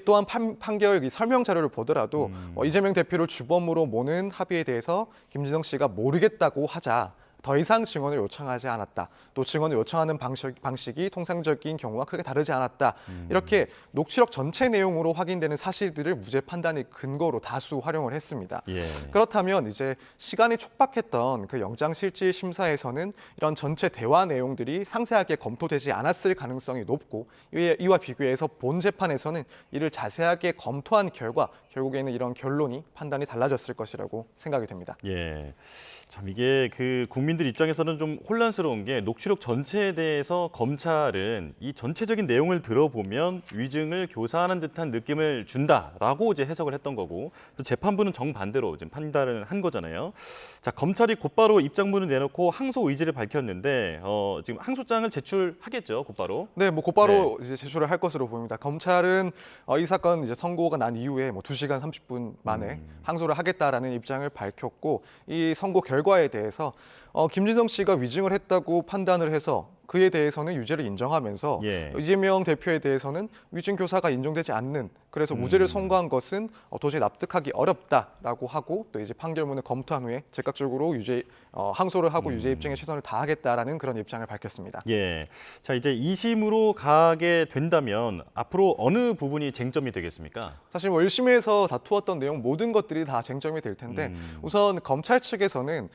또한 판결 이 설명 자료를 보더라도 이재명 대표를 주범으로 모는 합의에 대해서 김진성 씨가 모르겠다고 하자 더 이상 증언을 요청하지 않았다. 또 증언을 요청하는 방식이 통상적인 경우와 크게 다르지 않았다. 이렇게 녹취록 전체 내용으로 확인되는 사실들을 무죄 판단의 근거로 다수 활용을 했습니다. 예. 그렇다면 이제 시간이 촉박했던 그 영장실질 심사에서는 이런 전체 대화 내용들이 상세하게 검토되지 않았을 가능성이 높고 이와 비교해서 본 재판에서는 이를 자세하게 검토한 결과 결국에는 이런 결론이 판단이 달라졌을 것이라고 생각이 됩니다. 예. 참 이게 그 국민들 입장에서는 좀 혼란스러운 게 녹취록 전체에 대해서 검찰은 이 전체적인 내용을 들어보면 위증을 교사하는 듯한 느낌을 준다라고 이제 해석을 했던 거고 또 재판부는 정반대로 지금 판단을 한 거잖아요. 자, 검찰이 곧바로 입장문을 내놓고 항소 의지를 밝혔는데 지금 항소장을 제출하겠죠, 곧바로. 네, 뭐 곧바로 이제 제출을 할 것으로 보입니다. 검찰은 이 사건 이제 선고가 난 이후에 뭐 2시간 30분 만에 항소를 하겠다라는 입장을 밝혔고 이 선고 결과에 대해서 김진성 씨가 위증을 했다고 판단을 해서 그에 대해서는 유죄를 인정하면서 이재명 대표에 대해서는 위증 교사가 인정되지 않는 그래서 무죄를 선고한 것은 도저히 납득하기 어렵다라고 하고 또 이제 판결문을 검토한 후에 즉각적으로 항소를 하고 유죄 입증에 최선을 다하겠다라는 그런 입장을 밝혔습니다. 예. 자, 이제 2심으로 가게 된다면 앞으로 어느 부분이 쟁점이 되겠습니까? 사실 뭐 1심에서 다투었던 내용 모든 것들이 다 쟁점이 될 텐데 우선 검찰 측에서는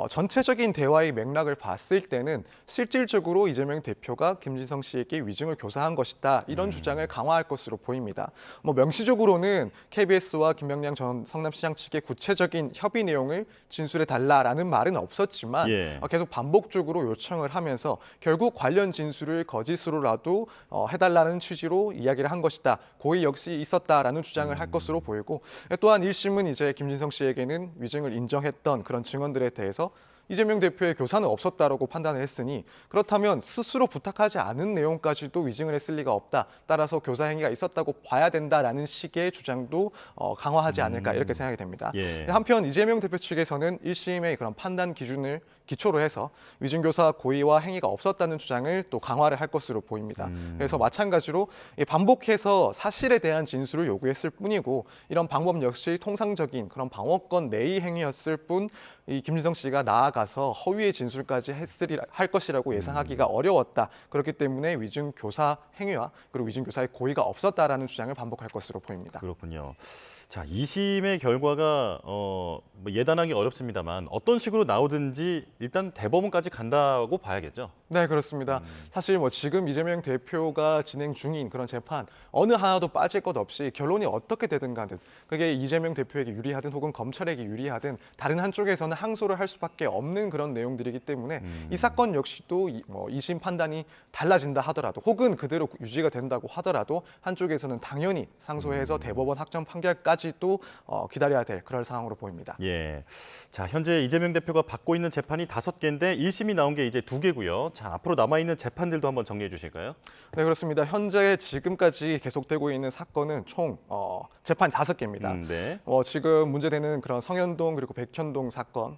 전체적인 대화의 맥락을 봤을 때는 실질적으로 이재명 대표가 김진성 씨에게 위증을 교사한 것이다. 이런 주장을 강화할 것으로 보입니다. 뭐 명시적으로는 KBS와 김명량 전 성남시장 측의 구체적인 협의 내용을 진술해달라라는 말은 없었지만 계속 반복적으로 요청을 하면서 결국 관련 진술을 거짓으로라도 해달라는 취지로 이야기를 한 것이다. 고의 역시 있었다라는 주장을 할 것으로 보이고 또한 1심은 이제 김진성 씨에게는 위증을 인정했던 그런 증언들에 대해서 이재명 대표의 교사는 없었다라고 판단을 했으니 그렇다면 스스로 부탁하지 않은 내용까지도 위증을 했을 리가 없다. 따라서 교사 행위가 있었다고 봐야 된다라는 식의 주장도 강화하지 않을까 이렇게 생각이 됩니다. 한편 이재명 대표 측에서는 1심의 그런 판단 기준을 기초로 해서 위증교사 고의와 행위가 없었다는 주장을 또 강화를 할 것으로 보입니다. 그래서 마찬가지로 반복해서 사실에 대한 진술을 요구했을 뿐이고 이런 방법 역시 통상적인 그런 방어권 내의 행위였을 뿐 이 김진성 씨가 나아가서 허위의 진술까지 할 것이라고 예상하기가 어려웠다. 그렇기 때문에 위증교사 행위와 그리고 위증교사의 고의가 없었다라는 주장을 반복할 것으로 보입니다. 그렇군요. 자, 2심의 결과가 뭐 예단하기 어렵습니다만 어떤 식으로 나오든지 일단 대법원까지 간다고 봐야겠죠. 네, 그렇습니다. 사실 뭐 지금 이재명 대표가 진행 중인 그런 재판 어느 하나도 빠질 것 없이 결론이 어떻게 되든 간에 그게 이재명 대표에게 유리하든 혹은 검찰에게 유리하든 다른 한쪽에서는 항소를 할 수밖에 없는 그런 내용들이기 때문에 이 사건 역시도 2심 판단이 달라진다 하더라도 혹은 그대로 유지가 된다고 하더라도 한쪽에서는 당연히 상소해서 대법원 확정 판결까지도 기다려야 될 그럴 상황으로 보입니다. 예. 자, 현재 이재명 대표가 받고 있는 재판이 5개인데 1심이 나온 게 이제 2개고요. 자, 앞으로 남아있는 재판들도 한번 정리해 주실까요? 네, 그렇습니다. 현재 지금까지 계속되고 있는 사건은 총 재판 5개입니다. 네. 지금 문제되는 그런 성현동 그리고 백현동 사건,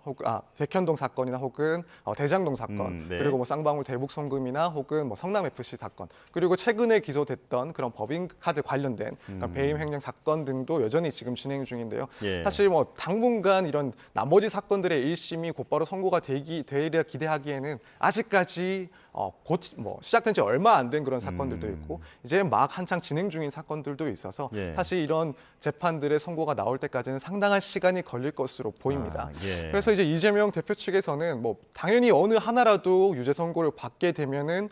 백현동 사건이나 혹은 대장동 사건, 그리고 뭐 쌍방울 대북 송금이나 혹은 뭐 성남 FC 사건, 그리고 최근에 기소됐던 그런 법인카드 관련된 배임 횡령 사건 등도 여전히 지금 진행 중인데요. 사실 뭐 당분간 이런 나머지 사건들의 1심이 곧바로 선고가 되리라 기대하기에는 아직까지 곧 시작된 지 얼마 안 된 그런 사건들도 있고 이제 막 한창 진행 중인 사건들도 있어서 사실 이런 재판들의 선고가 나올 때까지는 상당한 시간이 걸릴 것으로 보입니다. 그래서 이제 이재명 대표 측에서는 뭐 당연히 어느 하나라도 유죄 선고를 받게 되면은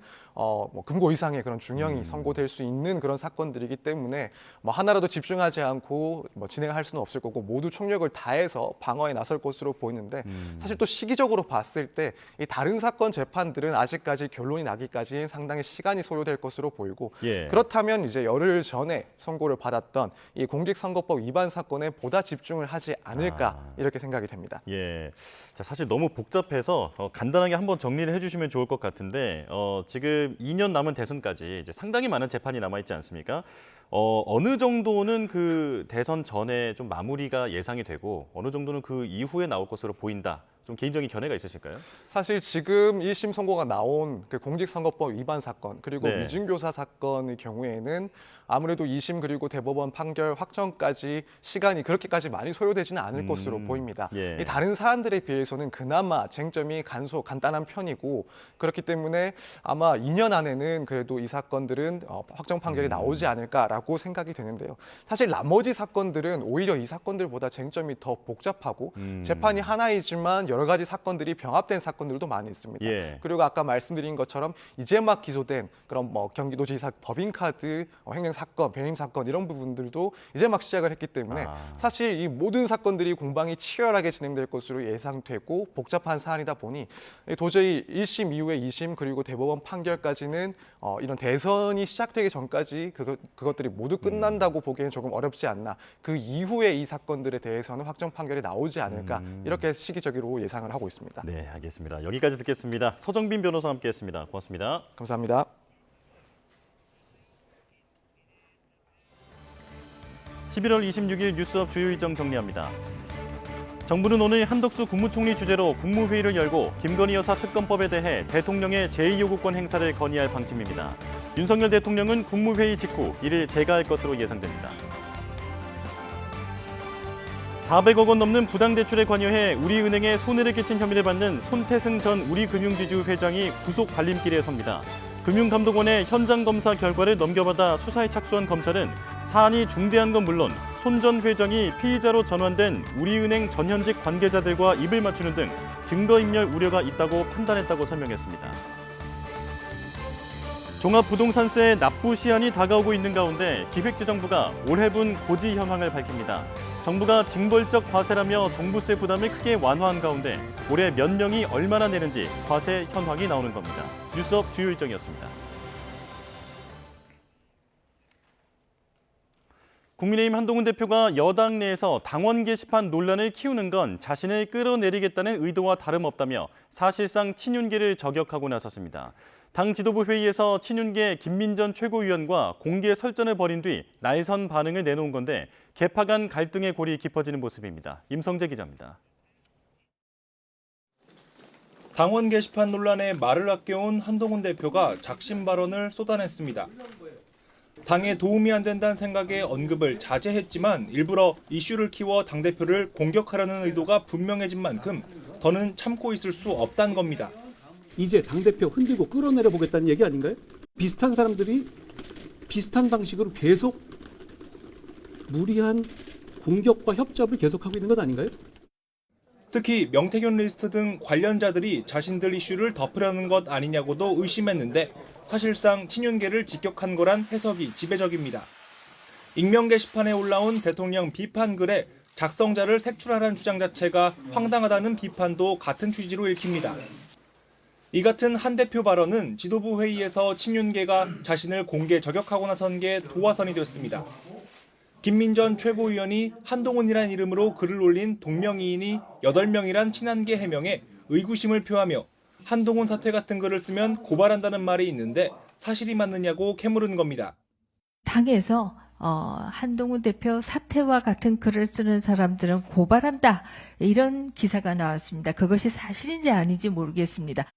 금고 이상의 그런 중형이 선고될 수 있는 그런 사건들이기 때문에 하나라도 집중하지 않고 진행할 수는 없을 거고 모두 총력을 다해서 방어에 나설 것으로 보이는데 사실 또 시기적으로 봤을 때 이 다른 사건 재판들은 아직까지 결론이 나기까지 상당히 시간이 소요될 것으로 보이고 그렇다면 이제 열흘 전에 선고를 받았던 이 공직선거법 위반 사건에 보다 집중을 하지 않을까 이렇게 생각이 됩니다. 예, 자, 사실 너무 복잡해서 간단하게 한번 정리를 해주시면 좋을 것 같은데 지금 2년 남은 대선까지 이제 상당히 많은 재판이 남아 있지 않습니까? 어느 정도는 그 대선 전에 좀 마무리가 예상이 되고 어느 정도는 그 이후에 나올 것으로 보인다. 좀 개인적인 견해가 있으실까요? 사실 지금 1심 선고가 나온 그 공직선거법 위반 사건 그리고 위증교사 사건의 경우에는 아무래도 2심 그리고 대법원 판결 확정까지 시간이 그렇게까지 많이 소요되지는 않을 것으로 보입니다. 이 다른 사안들에 비해서는 그나마 쟁점이 간단한 편이고 그렇기 때문에 아마 2년 안에는 그래도 이 사건들은 확정 판결이 나오지 않을까라고 생각이 되는데요. 사실 나머지 사건들은 오히려 이 사건들보다 쟁점이 더 복잡하고 재판이 하나이지만 여러 가지 사건들이 병합된 사건들도 많이 있습니다. 그리고 아까 말씀드린 것처럼 이제 막 기소된 그런 경기도지사 법인카드 횡령 사건, 배임 사건 이런 부분들도 이제 막 시작을 했기 때문에 사실 이 모든 사건들이 공방이 치열하게 진행될 것으로 예상되고 복잡한 사안이다 보니 도저히 1심 이후에 2심 그리고 대법원 판결까지는 이런 대선이 시작되기 전까지 그것들이 모두 끝난다고 보기에는 조금 어렵지 않나. 그 이후에 이 사건들에 대해서는 확정 판결이 나오지 않을까 이렇게 시기적으로 예상을 하고 있습니다. 네, 알겠습니다. 여기까지 듣겠습니다. 서정빈 변호사와 함께했습니다. 고맙습니다. 감사합니다. 11월 26일 뉴스업 주요 일정 정리합니다. 정부는 오늘 한덕수 국무총리 주재로 국무회의를 열고 김건희 여사 특검법에 대해 대통령의 제2요구권 행사를 건의할 방침입니다. 윤석열 대통령은 국무회의 직후 이를 재가할 것으로 예상됩니다. 400억 원 넘는 부당대출에 관여해 우리은행에 손해를 끼친 혐의를 받는 손태승 전 우리금융지주 회장이 구속 관림길에 섭니다. 금융감독원의 현장 검사 결과를 넘겨받아 수사에 착수한 검찰은 사안이 중대한 건 물론 손 전 회장이 피의자로 전환된 우리은행 전현직 관계자들과 입을 맞추는 등 증거인멸 우려가 있다고 판단했다고 설명했습니다. 종합부동산세 납부 시한이 다가오고 있는 가운데 기획재정부가 올해분 고지 현황을 밝힙니다. 정부가 징벌적 과세라며 종부세 부담을 크게 완화한 가운데 올해 몇 명이 얼마나 내는지 과세 현황이 나오는 겁니다. 뉴스업 주요 일정이었습니다. 국민의힘 한동훈 대표가 여당 내에서 당원 게시판 논란을 키우는 건 자신을 끌어내리겠다는 의도와 다름없다며 사실상 친윤계를 저격하고 나섰습니다. 당 지도부 회의에서 친윤계 김민전 최고위원과 공개 설전을 벌인 뒤 날선 반응을 내놓은 건데 개파 간 갈등의 골이 깊어지는 모습입니다. 임성재 기자입니다. 당원 게시판 논란에 말을 아껴온 한동훈 대표가 작심 발언을 쏟아냈습니다. 당에 도움이 안 된다는 생각에 언급을 자제했지만 일부러 이슈를 키워 당대표를 공격하려는 의도가 분명해진 만큼 더는 참고 있을 수 없다는 겁니다. 이제 당대표 흔들고 끌어내려 보겠다는 얘기 아닌가요? 비슷한 사람들이 비슷한 방식으로 계속 무리한 공격과 협잡을 계속하고 있는 것 아닌가요? 특히 명태균 리스트 등 관련자들이 자신들 이슈를 덮으려는 것 아니냐고도 의심했는데 사실상 친윤계를 직격한 거란 해석이 지배적입니다. 익명 게시판에 올라온 대통령 비판 글에 작성자를 색출하라는 주장 자체가 황당하다는 비판도 같은 취지로 읽힙니다. 이 같은 한 대표 발언은 지도부 회의에서 친윤계가 자신을 공개 저격하고 나선 게 도화선이 됐습니다. 김민전 최고위원이 한동훈이란 이름으로 글을 올린 동명이인이 8명이란 친한계 해명에 의구심을 표하며 한동훈 사퇴 같은 글을 쓰면 고발한다는 말이 있는데 사실이 맞느냐고 캐물은 겁니다. 당에서 한동훈 대표 사퇴와 같은 글을 쓰는 사람들은 고발한다. 이런 기사가 나왔습니다. 그것이 사실인지 아닌지 모르겠습니다.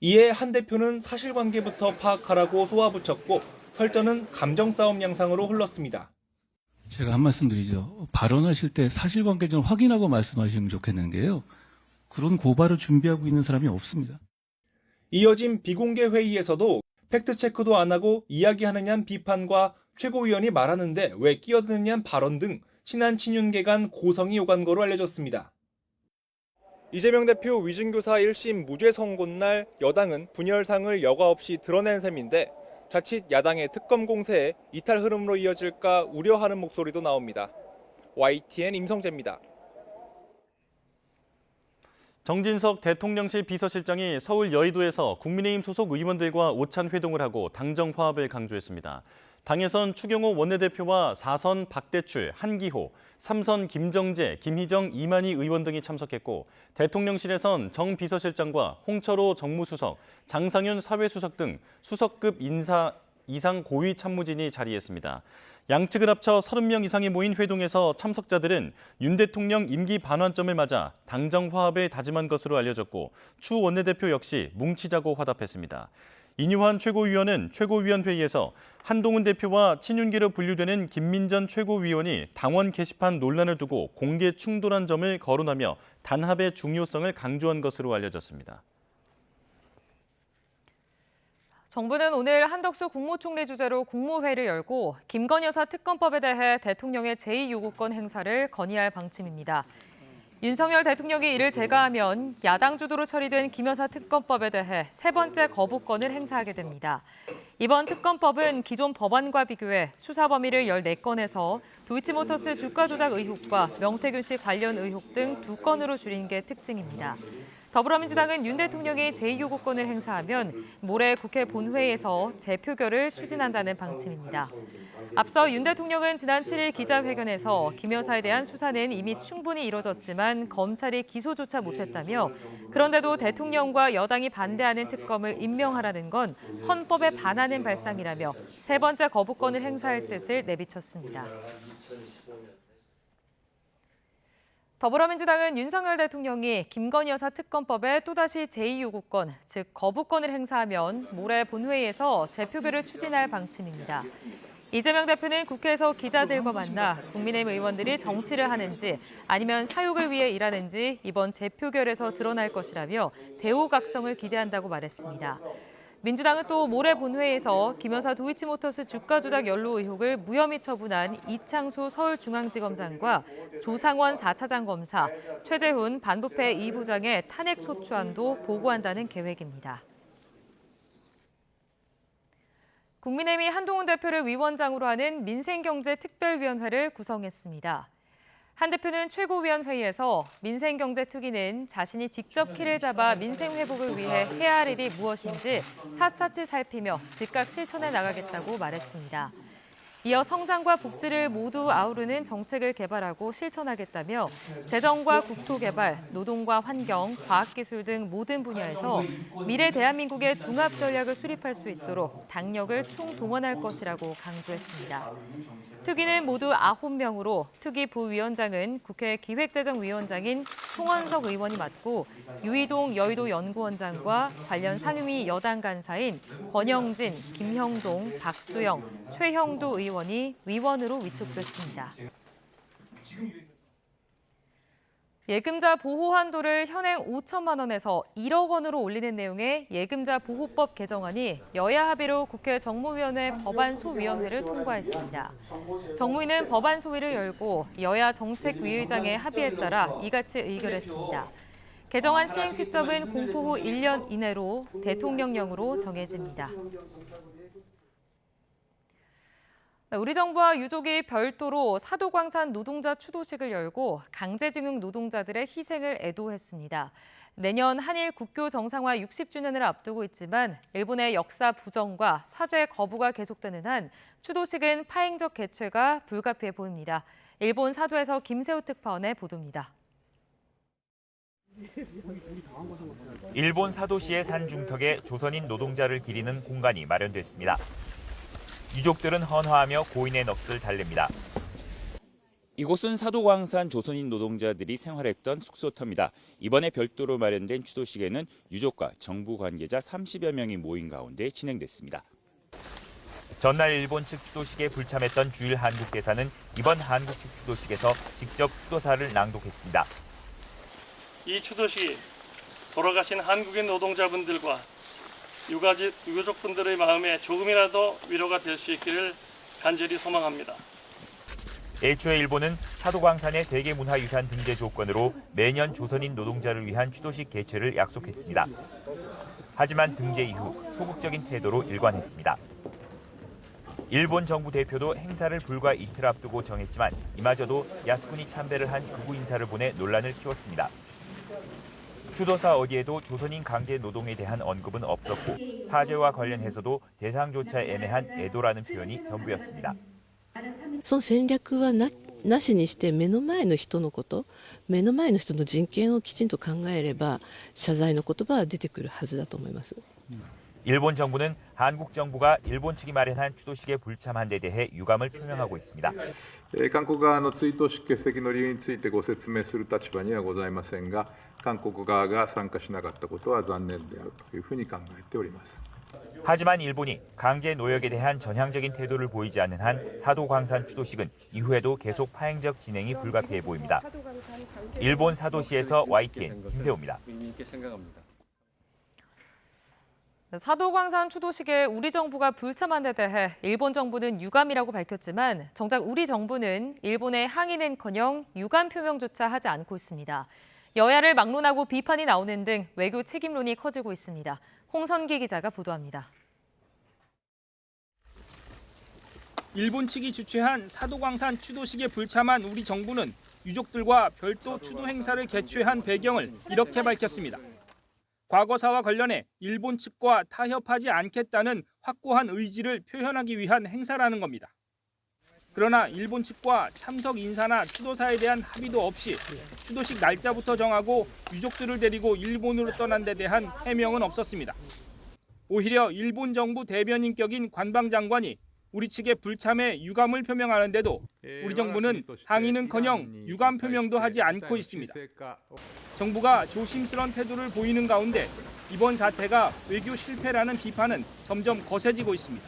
이에 한 대표는 사실관계부터 파악하라고 쏘아붙였고 설전은 감정 싸움 양상으로 흘렀습니다. 제가 한 말씀 드리죠. 발언하실 때 사실관계 좀 확인하고 말씀하시면 좋겠는 게요. 그런 고발을 준비하고 있는 사람이 없습니다. 이어진 비공개 회의에서도 팩트체크도 안 하고 이야기하느냐는 비판과 최고위원이 말하는데 왜 끼어드느냐는 발언 등 친한 친윤계 간 고성이 오간 거로 알려졌습니다. 이재명 대표 위증교사 1심 무죄 선고 날 여당은 분열상을 여과 없이 드러낸 셈인데 자칫 야당의 특검 공세에 이탈 흐름으로 이어질까 우려하는 목소리도 나옵니다. YTN 임성재입니다. 정진석 대통령실 비서실장이 서울 여의도에서 국민의힘 소속 의원들과 오찬 회동을 하고 당정 화합을 강조했습니다. 당에선 추경호 원내대표와 4선 박대출, 한기호, 3선 김정재, 김희정, 이만희 의원 등이 참석했고 대통령실에선 정 비서실장과 홍철호 정무수석, 장상윤 사회수석 등 수석급 이상 고위 참모진이 자리했습니다. 양측을 합쳐 30명 이상이 모인 회동에서 참석자들은 윤 대통령 임기 반환점을 맞아 당정 화합을 다짐한 것으로 알려졌고 추 원내대표 역시 뭉치자고 화답했습니다. 이뉴환 최고위원은 최고위원회의에서 한동훈 대표와 친윤계로 분류되는 김민전 최고위원이 당원 게시판 논란을 두고 공개 충돌한 점을 거론하며 단합의 중요성을 강조한 것으로 알려졌습니다. 정부는 오늘 한덕수 국무총리 주재로 국무회의를 열고 김건희 여사 특검법에 대해 대통령의 제2요구권 행사를 건의할 방침입니다. 윤석열 대통령이 이를 제거하면 야당 주도로 처리된 김 여사 특검법에 대해 세 번째 거부권을 행사하게 됩니다. 이번 특검법은 기존 법안과 비교해 수사 범위를 14건에서 도이치모터스 주가 조작 의혹과 명태균 씨 관련 의혹 등 2건으로 줄인 게 특징입니다. 더불어민주당은 윤 대통령이 제2요구권을 행사하면 모레 국회 본회의에서 재표결을 추진한다는 방침입니다. 앞서 윤 대통령은 지난 7일 기자회견에서 김 여사에 대한 수사는 이미 충분히 이뤄졌지만 검찰이 기소조차 못했다며 그런데도 대통령과 여당이 반대하는 특검을 임명하라는 건 헌법에 반하는 발상이라며 세 번째 거부권을 행사할 뜻을 내비쳤습니다. 더불어민주당은 윤석열 대통령이 김건희 여사 특검법에 또다시 제2요구권, 즉 거부권을 행사하면 모레 본회의에서 재표결을 추진할 방침입니다. 이재명 대표는 국회에서 기자들과 만나 국민의힘 의원들이 정치를 하는지 아니면 사육을 위해 일하는지 이번 재표결에서 드러날 것이라며 대호각성을 기대한다고 말했습니다. 민주당은 또 모레 본회의에서 김 여사 도이치모터스 주가 조작 연루 의혹을 무혐의 처분한 이창수 서울중앙지검장과 조상원 4차장 검사, 최재훈 반부패 2부장의 탄핵 소추안도 보고한다는 계획입니다. 국민의힘이 한동훈 대표를 위원장으로 하는 민생경제특별위원회를 구성했습니다. 한 대표는 최고위원회의에서 민생경제특위는 자신이 직접 키를 잡아 민생 회복을 위해 해야 할 일이 무엇인지 샅샅이 살피며 즉각 실천해 나가겠다고 말했습니다. 이어 성장과 복지를 모두 아우르는 정책을 개발하고 실천하겠다며 재정과 국토개발, 노동과 환경, 과학기술 등 모든 분야에서 미래 대한민국의 종합 전략을 수립할 수 있도록 당력을 총동원할 것이라고 강조했습니다. 특위는 모두 9명으로 특위 부위원장은 국회 기획재정위원장인 송원석 의원이 맡고 유이동 여의도 연구원장과 관련 상임위 여당 간사인 권영진, 김형동, 박수영, 최형두 의원이 위원으로 위촉됐습니다. 예금자 보호 한도를 현행 5천만 원에서 1억 원으로 올리는 내용의 예금자 보호법 개정안이 여야 합의로 국회 정무위원회 법안소위원회를 통과했습니다. 정무위는 법안소위를 열고 여야 정책위의장의 합의에 따라 이같이 의결했습니다. 개정안 시행 시점은 공포 후 1년 이내로 대통령령으로 정해집니다. 우리 정부와 유족이 별도로 사도광산 노동자 추도식을 열고 강제징용 노동자들의 희생을 애도했습니다. 내년 한일 국교 정상화 60주년을 앞두고 있지만 일본의 역사 부정과 사죄 거부가 계속되는 한 추도식은 파행적 개최가 불가피해 보입니다. 일본 사도에서 김세호 특파원의 보도입니다. 일본 사도시의 산 중턱에 조선인 노동자를 기리는 공간이 마련됐습니다. 유족들은 헌화하며 고인의 넋을 달랩니다. 이곳은 사도광산 조선인 노동자들이 생활했던 숙소터입니다. 이번에 별도로 마련된 추도식에는 유족과 정부 관계자 30여 명이 모인 가운데 진행됐습니다. 전날 일본 측 추도식에 불참했던 주일 한국 대사는 이번 한국 측 추도식에서 직접 추도사를 낭독했습니다. 이 추도식이 돌아가신 한국인 노동자분들과 유가족분들의 마음에 조금이라도 위로가 될 수 있기를 간절히 소망합니다. 애초에 일본은 사도광산의 세계문화유산 등재 조건으로 매년 조선인 노동자를 위한 추도식 개최를 약속했습니다. 하지만 등재 이후 소극적인 태도로 일관했습니다. 일본 정부 대표도 행사를 불과 이틀 앞두고 정했지만 이마저도 야스쿠니 참배를 한 극우 인사를 보내 논란을 키웠습니다. 추도사 어디에도 조선인 강제 노동에 대한 언급은 없었고 사죄와 관련해서도 대상조차 애매한 애도라는 표현이 전부였습니다. その戦略はなしにして目の前の人のこと目の前の人の人権をきちんと考えれば謝罪の言葉は出てくるはずだと思います。 일본 정부는 한국 정부가 일본 측이 마련한 추도식에 불참한 데 대해 유감을 표명하고 있습니다. 韓国側の追悼式欠席の理由についてご説明する立場にはございませんが、韓国側が参加しなかったことは残念であるというふうに考えております。 하지만 일본이 강제 노역에 대한 전향적인 태도를 보이지 않는 한 사도광산 추도식은 이후에도 계속 파행적 진행이 불가피해 보입니다. 일본 사도시에서 YTN 김세호입니다. 사도광산 추도식에 우리 정부가 불참한 데 대해 일본 정부는 유감이라고 밝혔지만 정작 우리 정부는 일본의 항의는커녕 유감 표명조차 하지 않고 있습니다. 여야를 막론하고 비판이 나오는 등 외교 책임론이 커지고 있습니다. 홍선기 기자가 보도합니다. 일본 측이 주최한 사도광산 추도식에 불참한 우리 정부는 유족들과 별도 추도 행사를 개최한 배경을 이렇게 밝혔습니다. 과거사와 관련해 일본 측과 타협하지 않겠다는 확고한 의지를 표현하기 위한 행사라는 겁니다. 그러나 일본 측과 참석 인사나 추도사에 대한 합의도 없이 추도식 날짜부터 정하고 유족들을 데리고 일본으로 떠난 데 대한 해명은 없었습니다. 오히려 일본 정부 대변인격인 관방장관이 우리 측의 불참에 유감을 표명하는데도 우리 정부는 항의는커녕 유감 표명도 하지 않고 있습니다. 정부가 조심스런 태도를 보이는 가운데 이번 사태가 외교 실패라는 비판은 점점 거세지고 있습니다.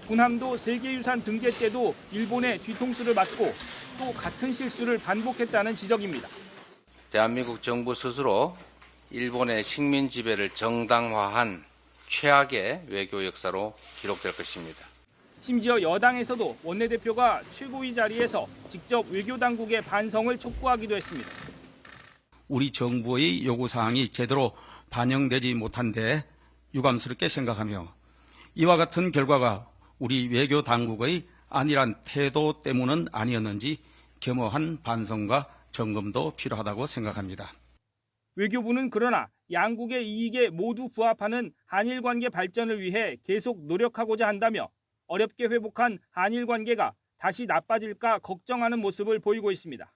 군함도 세계유산 등재 때도 일본의 뒤통수를 맞고 또 같은 실수를 반복했다는 지적입니다. 대한민국 정부 스스로 일본의 식민 지배를 정당화한 최악의 외교 역사로 기록될 것입니다. 심지어 여당에서도 원내대표가 최고위 자리에서 직접 외교당국의 반성을 촉구하기도 했습니다. 우리 정부의 요구사항이 제대로 반영되지 못한 데 유감스럽게 생각하며 이와 같은 결과가 우리 외교당국의 안일한 태도 때문은 아니었는지 겸허한 반성과 점검도 필요하다고 생각합니다. 외교부는 그러나 양국의 이익에 모두 부합하는 한일 관계 발전을 위해 계속 노력하고자 한다며 어렵게 회복한 한일 관계가 다시 나빠질까 걱정하는 모습을 보이고 있습니다.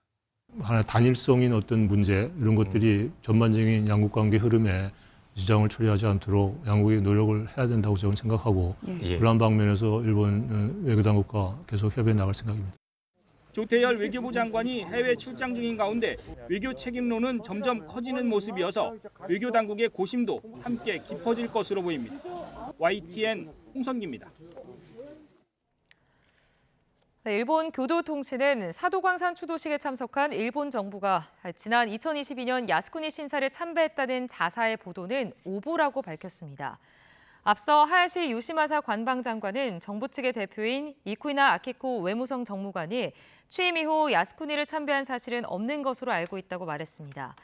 하나 단일성인 어떤 문제 이런 것들이 전반적인 양국 관계 흐름에 지장을 초래하지 않도록 양국이 노력을 해야 된다고 저는 생각하고 그러한 방면에서 일본 외교당국과 계속 협의해 나갈 생각입니다. 조태열 외교부 장관이 해외 출장 중인 가운데 외교 책임론은 점점 커지는 모습이어서 외교당국의 고심도 함께 깊어질 것으로 보입니다. YTN 홍선기입니다. 일본 교도통신은 사도광산 추도식에 참석한 일본 정부가 지난 2022년 야스쿠니 신사를 참배했다는 자사의 보도는 오보라고 밝혔습니다. 앞서 하야시 요시마사 관방장관은 정부 측의 대표인 이쿠이나 아키코 외무성 정무관이 취임 이후 야스쿠니를 참배한 사실은 없는 것으로 알고 있다고 말했습니다.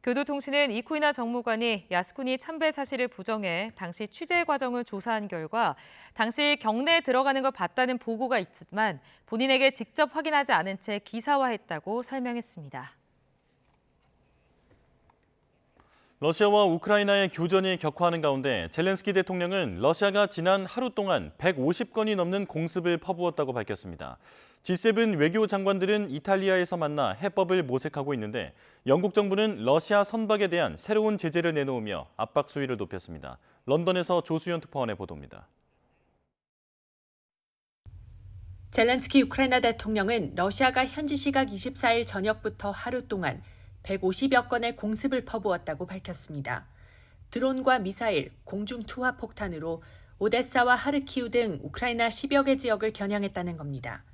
교도통신은 이쿠이나 정무관이 야스쿠니 참배 사실을 부정해 당시 취재 과정을 조사한 결과 당시 경내에 들어가는 걸 봤다는 보고가 있지만 본인에게 직접 확인하지 않은 채 기사화했다고 설명했습니다. 러시아와 우크라이나의 교전이 격화하는 가운데 젤렌스키 대통령은 러시아가 지난 하루 동안 150건이 넘는 공습을 퍼부었다고 밝혔습니다. G7 외교 장관들은 이탈리아에서 만나 해법을 모색하고 있는데 영국 정부는 러시아 선박에 대한 새로운 제재를 내놓으며 압박 수위를 높였습니다. 런던에서 조수연 특파원의 보도입니다. 젤렌스키 우크라이나 대통령은 러시아가 현지 시각 24일 저녁부터 하루 동안 150여 건의 공습을 퍼부었다고 밝혔습니다. 드론과 미사일, 공중 투하 폭탄으로 오데사와 하르키우 등 우크라이나 10여 개 지역을 겨냥했다는 겁니다.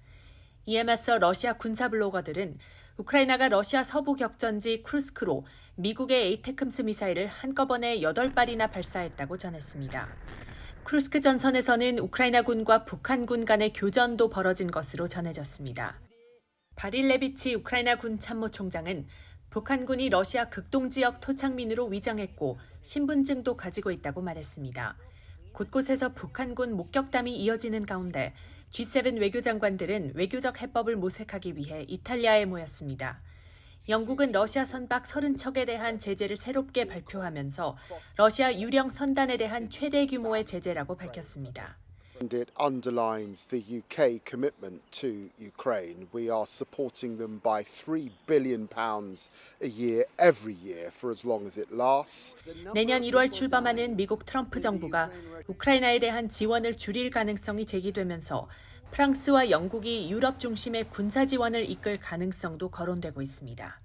이에 맞서 러시아 군사 블로거들은 우크라이나가 러시아 서부 격전지 쿠르스크로 미국의 에이테크스 미사일을 한꺼번에 8발이나 발사했다고 전했습니다. 쿠르스크 전선에서는 우크라이나군과 북한군 간의 교전도 벌어진 것으로 전해졌습니다. 바릴레비치 우크라이나 군 참모총장은 북한군이 러시아 극동 지역 토착민으로 위장했고 신분증도 가지고 있다고 말했습니다. 곳곳에서 북한군 목격담이 이어지는 가운데 G7 외교장관들은 외교적 해법을 모색하기 위해 이탈리아에 모였습니다. 영국은 러시아 선박 30척에 대한 제재를 새롭게 발표하면서 러시아 유령 선단에 대한 최대 규모의 제재라고 밝혔습니다. It underlines the UK commitment to Ukraine. We are supporting them by £3 billion a year, every year, for as long as it lasts. 내년 1월 출범하는 미국 트럼프 정부가 우크라이나에 대한 지원을 줄일 가능성이 제기되면서 프랑스와 영국이 유럽 중심의 군사 지원을 이끌 가능성도 거론되고 있습니다.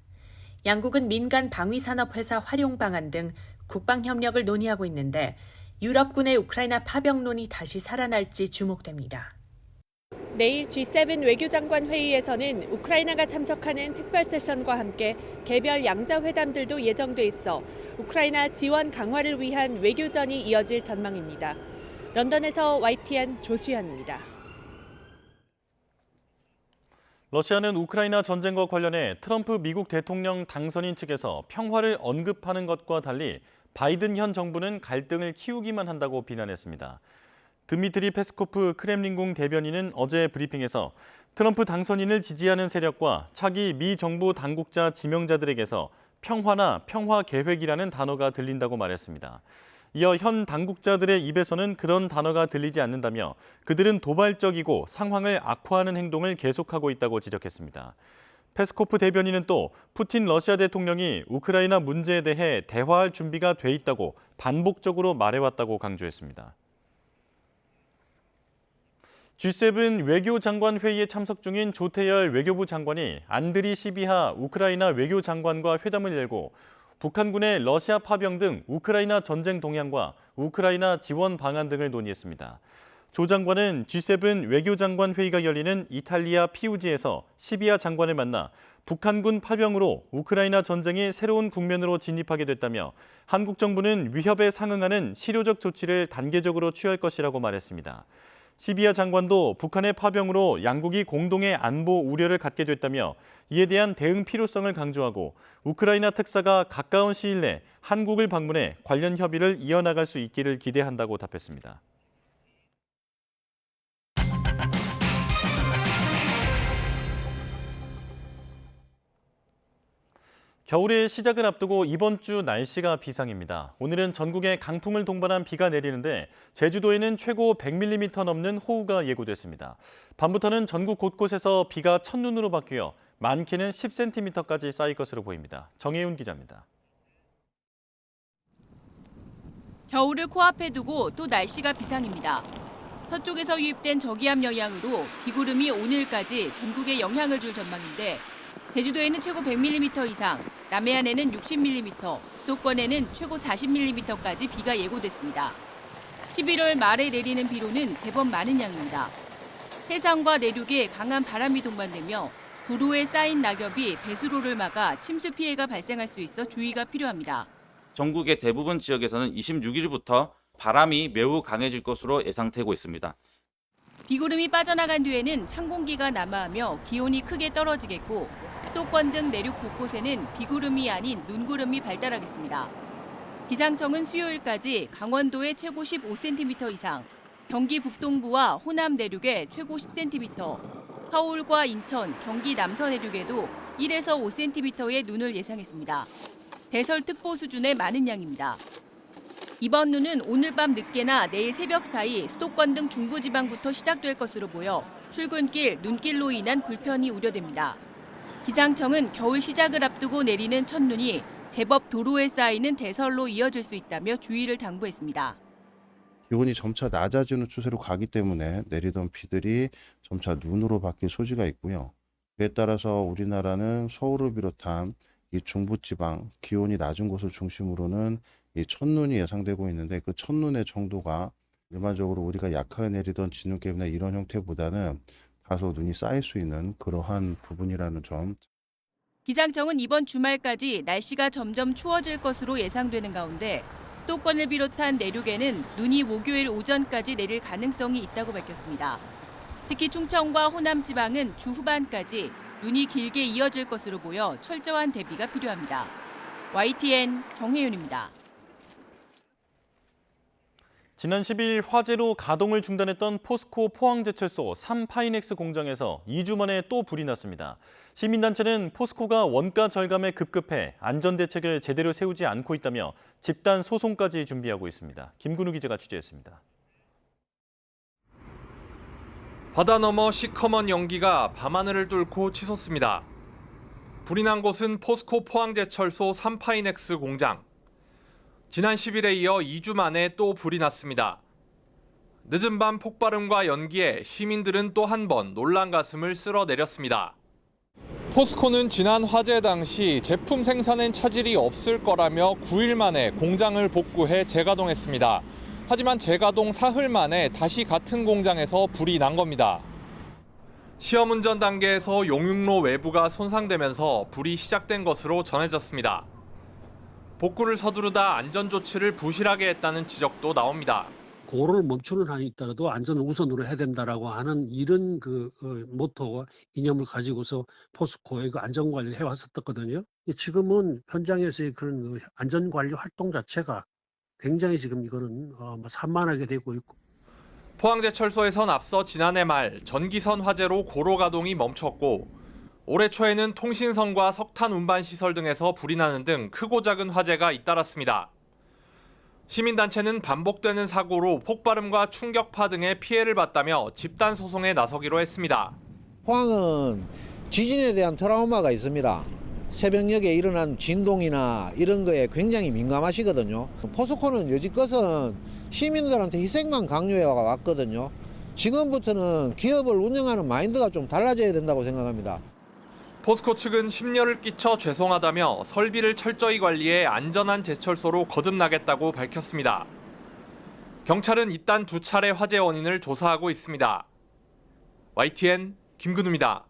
양국은 민간 방위산업회사 활용 방안 등 국방 협력을 논의하고 있는데 유럽군의 우크라이나 파병론이 다시 살아날지 주목됩니다. 내일 G7 외교장관 회의에서는 우크라이나가 참석하는 특별 세션과 함께 개별 양자회담들도 예정돼 있어 우크라이나 지원 강화를 위한 외교전이 이어질 전망입니다. 런던에서 YTN 조수연입니다. 러시아는 우크라이나 전쟁과 관련해 트럼프 미국 대통령 당선인 측에서 평화를 언급하는 것과 달리 바이든 현 정부는 갈등을 키우기만 한다고 비난했습니다. 드미트리 페스코프 크렘린궁 대변인은 어제 브리핑에서 트럼프 당선인을 지지하는 세력과 차기 미 정부 당국자 지명자들에게서 평화나 평화 계획이라는 단어가 들린다고 말했습니다. 이어 현 당국자들의 입에서는 그런 단어가 들리지 않는다며 그들은 도발적이고 상황을 악화하는 행동을 계속하고 있다고 지적했습니다. 페스코프 대변인은 또 푸틴 러시아 대통령이 우크라이나 문제에 대해 대화할 준비가 돼 있다고 반복적으로 말해왔다고 강조했습니다. G7 외교장관 회의에 참석 중인 조태열 외교부 장관이 안드리 시비하 우크라이나 외교장관과 회담을 열고 북한군의 러시아 파병 등 우크라이나 전쟁 동향과 우크라이나 지원 방안 등을 논의했습니다. 조 장관은 G7 외교장관 회의가 열리는 이탈리아 피우지에서 시비하 장관을 만나 북한군 파병으로 우크라이나 전쟁이 새로운 국면으로 진입하게 됐다며 한국 정부는 위협에 상응하는 실효적 조치를 단계적으로 취할 것이라고 말했습니다. 시비하 장관도 북한의 파병으로 양국이 공동의 안보 우려를 갖게 됐다며 이에 대한 대응 필요성을 강조하고 우크라이나 특사가 가까운 시일 내 한국을 방문해 관련 협의를 이어나갈 수 있기를 기대한다고 답했습니다. 겨울의 시작을 앞두고 이번 주 날씨가 비상입니다. 오늘은 전국에 강풍을 동반한 비가 내리는데 제주도에는 최고 100mm 넘는 호우가 예고됐습니다. 밤부터는 전국 곳곳에서 비가 첫눈으로 바뀌어 많게는 10cm까지 쌓일 것으로 보입니다. 정혜윤 기자입니다. 겨울을 코앞에 두고 또 날씨가 비상입니다. 서쪽에서 유입된 저기압 영향으로 비구름이 오늘까지 전국에 영향을 줄 전망인데 제주도에는 최고 100mm 이상, 남해안에는 60mm, 수도권에는 최고 40mm까지 비가 예고됐습니다. 11월 말에 내리는 비로는 제법 많은 양입니다. 해상과 내륙에 강한 바람이 동반되며 도로에 쌓인 낙엽이 배수로를 막아 침수 피해가 발생할 수 있어 주의가 필요합니다. 전국의 대부분 지역에서는 26일부터 바람이 매우 강해질 것으로 예상되고 있습니다. 비구름이 빠져나간 뒤에는 찬 공기가 남하하며 기온이 크게 떨어지겠고 수도권 등 내륙 곳곳에는 비구름이 아닌 눈구름이 발달하겠습니다. 기상청은 수요일까지 강원도에 최고 15cm 이상, 경기 북동부와 호남 내륙에 최고 10cm, 서울과 인천, 경기 남서 내륙에도 1에서 5cm의 눈을 예상했습니다. 대설특보 수준의 많은 양입니다. 이번 눈은 오늘 밤 늦게나 내일 새벽 사이 수도권 등 중부지방부터 시작될 것으로 보여 출근길, 눈길로 인한 불편이 우려됩니다. 기상청은 겨울 시작을 앞두고 내리는 첫눈이 제법 도로에 쌓이는 대설로 이어질 수 있다며 주의를 당부했습니다. 기온이 점차 낮아지는 추세로 가기 때문에 내리던 비들이 점차 눈으로 바뀔 소지가 있고요. 그에 따라서 우리나라는 서울을 비롯한 이 중부지방, 기온이 낮은 곳을 중심으로는 이 첫눈이 예상되고 있는데 그 첫눈의 정도가 일반적으로 우리가 약하게 내리던 진눈깨비나 이런 형태보다는 다소 눈이 쌓일 수 있는 그러한 부분이라는 점. 기상청은 이번 주말까지 날씨가 점점 추워질 것으로 예상되는 가운데 수도권을 비롯한 내륙에는 눈이 목요일 오전까지 내릴 가능성이 있다고 밝혔습니다. 특히 충청과 호남 지방은 주 후반까지 눈이 길게 이어질 것으로 보여 철저한 대비가 필요합니다. YTN 정혜윤입니다. 지난 10일 화재로 가동을 중단했던 포스코 포항제철소 3파이넥스 공장에서 2주 만에 또 불이 났습니다. 시민단체는 포스코가 원가 절감에 급급해 안전대책을 제대로 세우지 않고 있다며 집단 소송까지 준비하고 있습니다. 김근우 기자가 취재했습니다. 바다 너머 시커먼 연기가 밤하늘을 뚫고 치솟습니다. 불이 난 곳은 포스코 포항제철소 3파이넥스 공장. 지난 10일에 이어 2주 만에 또 불이 났습니다. 늦은 밤 폭발음과 연기에 시민들은 또 한 번 놀란 가슴을 쓸어내렸습니다. 포스코는 지난 화재 당시 제품 생산엔 차질이 없을 거라며 9일 만에 공장을 복구해 재가동했습니다. 하지만 재가동 사흘 만에 다시 같은 공장에서 불이 난 겁니다. 시험 운전 단계에서 용융로 외부가 손상되면서 불이 시작된 것으로 전해졌습니다. 복구를 서두르다 안전조치를 부실하게 했다는 지적도 나옵니다. 고를 멈추는 한이 있더라도 안전을 우선으로 해야 된다라고 하는 이런 모토와 이념을 가지고서 포스코의 안전관리를 해왔었거든요. 지금은 현장에서의 그런 안전관리 활동 자체가 굉장히 지금 이거는 산만하게 되고 있고. 포항제철소에선 앞서 지난해 말 전기선 화재로 고로 가동이 멈췄고 올해 초에는 통신선과 석탄 운반 시설 등에서 불이 나는 등 크고 작은 화재가 잇따랐습니다. 시민단체는 반복되는 사고로 폭발음과 충격파 등의 피해를 봤다며 집단 소송에 나서기로 했습니다. 포항은 지진에 대한 트라우마가 있습니다. 새벽녘에 일어난 진동이나 이런 거에 굉장히 민감하시거든요. 포스코는 여지껏은 시민들한테 희생만 강요해 왔거든요. 지금부터는 기업을 운영하는 마인드가 좀 달라져야 된다고 생각합니다. 포스코 측은 심려를 끼쳐 죄송하다며 설비를 철저히 관리해 안전한 제철소로 거듭나겠다고 밝혔습니다. 경찰은 잇단 2차례 화재 원인을 조사하고 있습니다. YTN 김근우입니다.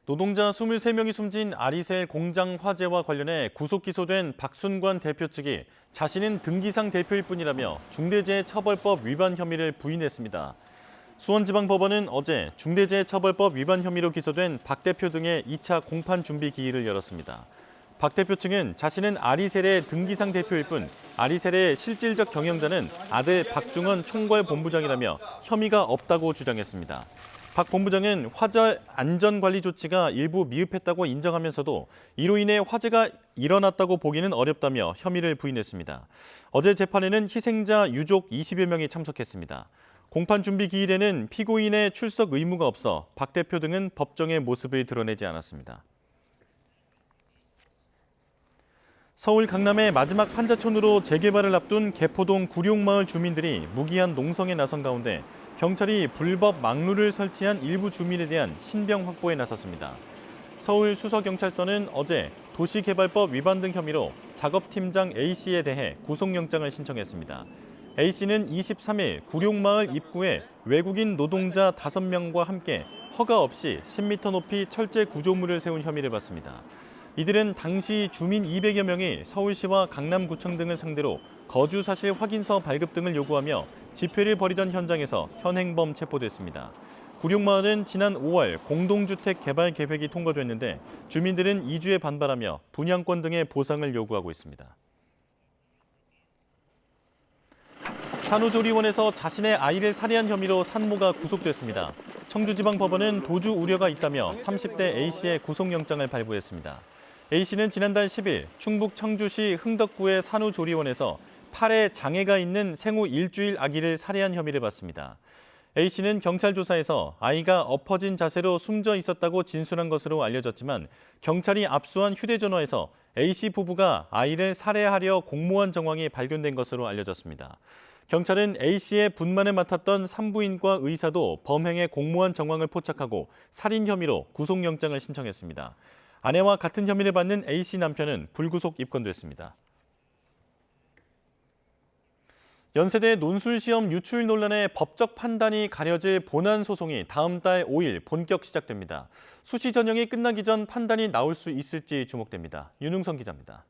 노동자 23명이 숨진 아리셀 공장 화재와 관련해 구속 기소된 박순관 대표 측이 자신은 등기상 대표일 뿐이라며 중대재해처벌법 위반 혐의를 부인했습니다. 수원지방법원은 어제 중대재해처벌법 위반 혐의로 기소된 박 대표 등의 2차 공판 준비 기일을 열었습니다. 박 대표 측은 자신은 아리셀의 등기상 대표일 뿐 아리셀의 실질적 경영자는 아들 박중원 총괄본부장이라며 혐의가 없다고 주장했습니다. 박 본부장은 화재 안전관리 조치가 일부 미흡했다고 인정하면서도 이로 인해 화재가 일어났다고 보기는 어렵다며 혐의를 부인했습니다. 어제 재판에는 희생자 유족 20여 명이 참석했습니다. 공판 준비 기일에는 피고인의 출석 의무가 없어 박 대표 등은 법정의 모습을 드러내지 않았습니다. 서울 강남의 마지막 판자촌으로 재개발을 앞둔 개포동 구룡마을 주민들이 무기한 농성에 나선 가운데 경찰이 불법 막루를 설치한 일부 주민에 대한 신병 확보에 나섰습니다. 서울 수서경찰서는 어제 도시개발법 위반 등 혐의로 작업팀장 A씨에 대해 구속영장을 신청했습니다. A씨는 23일 구룡마을 입구에 외국인 노동자 5명과 함께 허가 없이 10m 높이 철제 구조물을 세운 혐의를 받습니다. 이들은 당시 주민 200여 명이 서울시와 강남구청 등을 상대로 거주 사실 확인서 발급 등을 요구하며 집회를 벌이던 현장에서 현행범 체포됐습니다. 구룡마을은 지난 5월 공동주택 개발 계획이 통과됐는데 주민들은 이주에 반발하며 분양권 등의 보상을 요구하고 있습니다. 산후조리원에서 자신의 아이를 살해한 혐의로 산모가 구속됐습니다. 청주지방법원은 도주 우려가 있다며 30대 A씨의 구속영장을 발부했습니다. A씨는 지난달 10일 충북 청주시 흥덕구의 산후조리원에서 팔에 장애가 있는 생후 일주일 아기를 살해한 혐의를 받습니다. A씨는 경찰 조사에서 아이가 엎어진 자세로 숨져 있었다고 진술한 것으로 알려졌지만 경찰이 압수한 휴대전화에서 A씨 부부가 아이를 살해하려 공모한 정황이 발견된 것으로 알려졌습니다. 경찰은 A씨의 분만을 맡았던 산부인과 의사도 범행에 공모한 정황을 포착하고 살인 혐의로 구속영장을 신청했습니다. 아내와 같은 혐의를 받는 A씨 남편은 불구속 입건됐습니다. 연세대 논술시험 유출 논란의 법적 판단이 가려질 본안 소송이 다음 달 5일 본격 시작됩니다. 수시 전형이 끝나기 전 판단이 나올 수 있을지 주목됩니다. 윤웅선 기자입니다.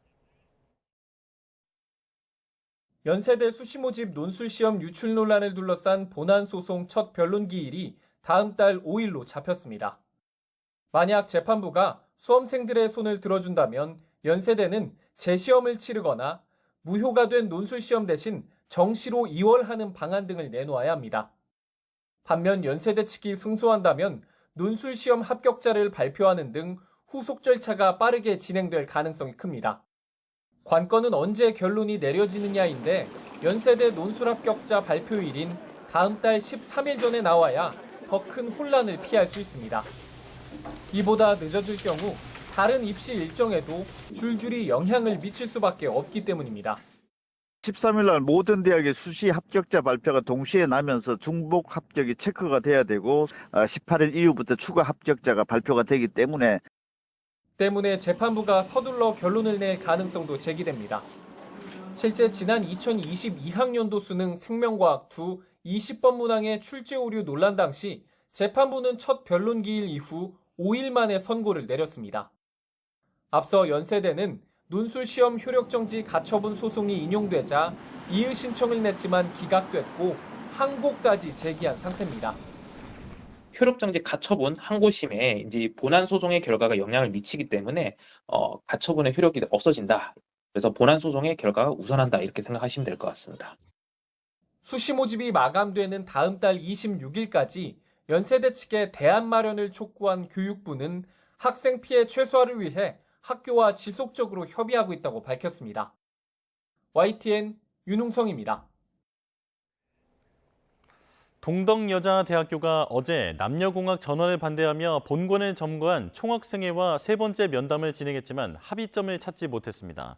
연세대 수시 모집 논술시험 유출 논란을 둘러싼 본안 소송 첫 변론 기일이 다음 달 5일로 잡혔습니다. 만약 재판부가 수험생들의 손을 들어준다면 연세대는 재시험을 치르거나 무효가 된 논술시험 대신 정시로 2월하는 방안 등을 내놓아야 합니다. 반면 연세대 측이 승소한다면 논술시험 합격자를 발표하는 등 후속 절차가 빠르게 진행될 가능성이 큽니다. 관건은 언제 결론이 내려지느냐인데 연세대 논술 합격자 발표일인 다음 달 13일 전에 나와야 더 큰 혼란을 피할 수 있습니다. 이보다 늦어질 경우 다른 입시 일정에도 줄줄이 영향을 미칠 수밖에 없기 때문입니다. 13일 날 모든 대학의 수시 합격자 발표가 동시에 나면서 중복 합격이 체크가 돼야 되고 18일 이후부터 추가 합격자가 발표가 되기 때문에 재판부가 서둘러 결론을 낼 가능성도 제기됩니다. 실제 지난 2022학년도 수능 생명과학 2 20번 문항의 출제 오류 논란 당시 재판부는 첫 변론 기일 이후 5일 만에 선고를 내렸습니다. 앞서 연세대는 논술시험 효력정지 가처분 소송이 인용되자 이의 신청을 냈지만 기각됐고 항고까지 제기한 상태입니다. 효력정지 가처분 항고심에 이제 본안 소송의 결과가 영향을 미치기 때문에 가처분의 효력이 없어진다. 그래서 본안 소송의 결과가 우선한다 이렇게 생각하시면 될 것 같습니다. 수시 모집이 마감되는 다음 달 26일까지 연세대 측의 대안 마련을 촉구한 교육부는 학생 피해 최소화를 위해 학교와 지속적으로 협의하고 있다고 밝혔습니다. YTN 윤웅성입니다. 동덕여자대학교가 어제 남녀공학 전환을 반대하며 본권을 점거한 총학생회와 세 번째 면담을 진행했지만 합의점을 찾지 못했습니다.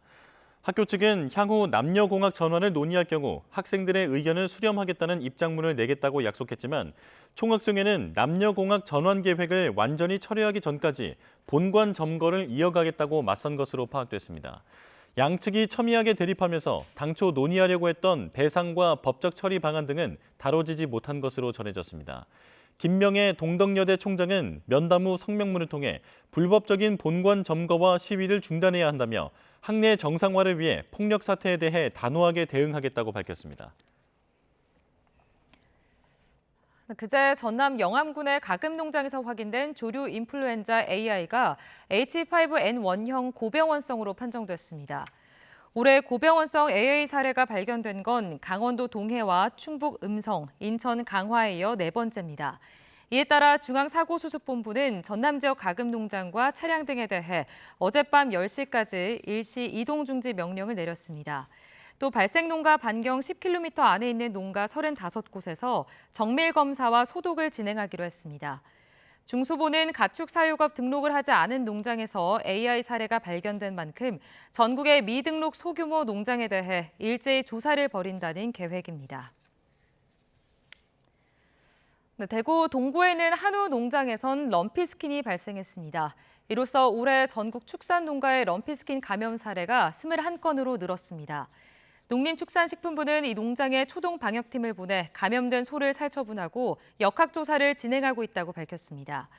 학교 측은 향후 남녀공학 전환을 논의할 경우 학생들의 의견을 수렴하겠다는 입장문을 내겠다고 약속했지만 총학생회는 남녀공학 전환 계획을 완전히 철회하기 전까지 본관 점거를 이어가겠다고 맞선 것으로 파악됐습니다. 양측이 첨예하게 대립하면서 당초 논의하려고 했던 배상과 법적 처리 방안 등은 다뤄지지 못한 것으로 전해졌습니다. 김명애 동덕여대 총장은 면담 후 성명문을 통해 불법적인 본관 점거와 시위를 중단해야 한다며 학내 정상화를 위해 폭력 사태에 대해 단호하게 대응하겠다고 밝혔습니다. 그제 전남 영암군의 가금 농장에서 확인된 조류 인플루엔자 AI가 H5N1형 고병원성으로 판정됐습니다. 올해 고병원성 AA 사례가 발견된 건 강원도 동해와 충북 음성, 인천 강화에 이어 네 번째입니다. 이에 따라 중앙사고수습본부는 전남 지역 가금 농장과 차량 등에 대해 어젯밤 10시까지 일시 이동 중지 명령을 내렸습니다. 또 발생 농가 반경 10km 안에 있는 농가 35곳에서 정밀 검사와 소독을 진행하기로 했습니다. 중수본은 가축 사육업 등록을 하지 않은 농장에서 AI 사례가 발견된 만큼 전국의 미등록 소규모 농장에 대해 일제히 조사를 벌인다는 계획입니다. 대구 동구에 있는 한우 농장에선 럼피스킨이 발생했습니다. 이로써 올해 전국 축산농가의 럼피스킨 감염 사례가 21건으로 늘었습니다. 농림축산식품부는 이 농장에 초동방역팀을 보내 감염된 소를 살처분하고 역학조사를 진행하고 있다고 밝혔습니다.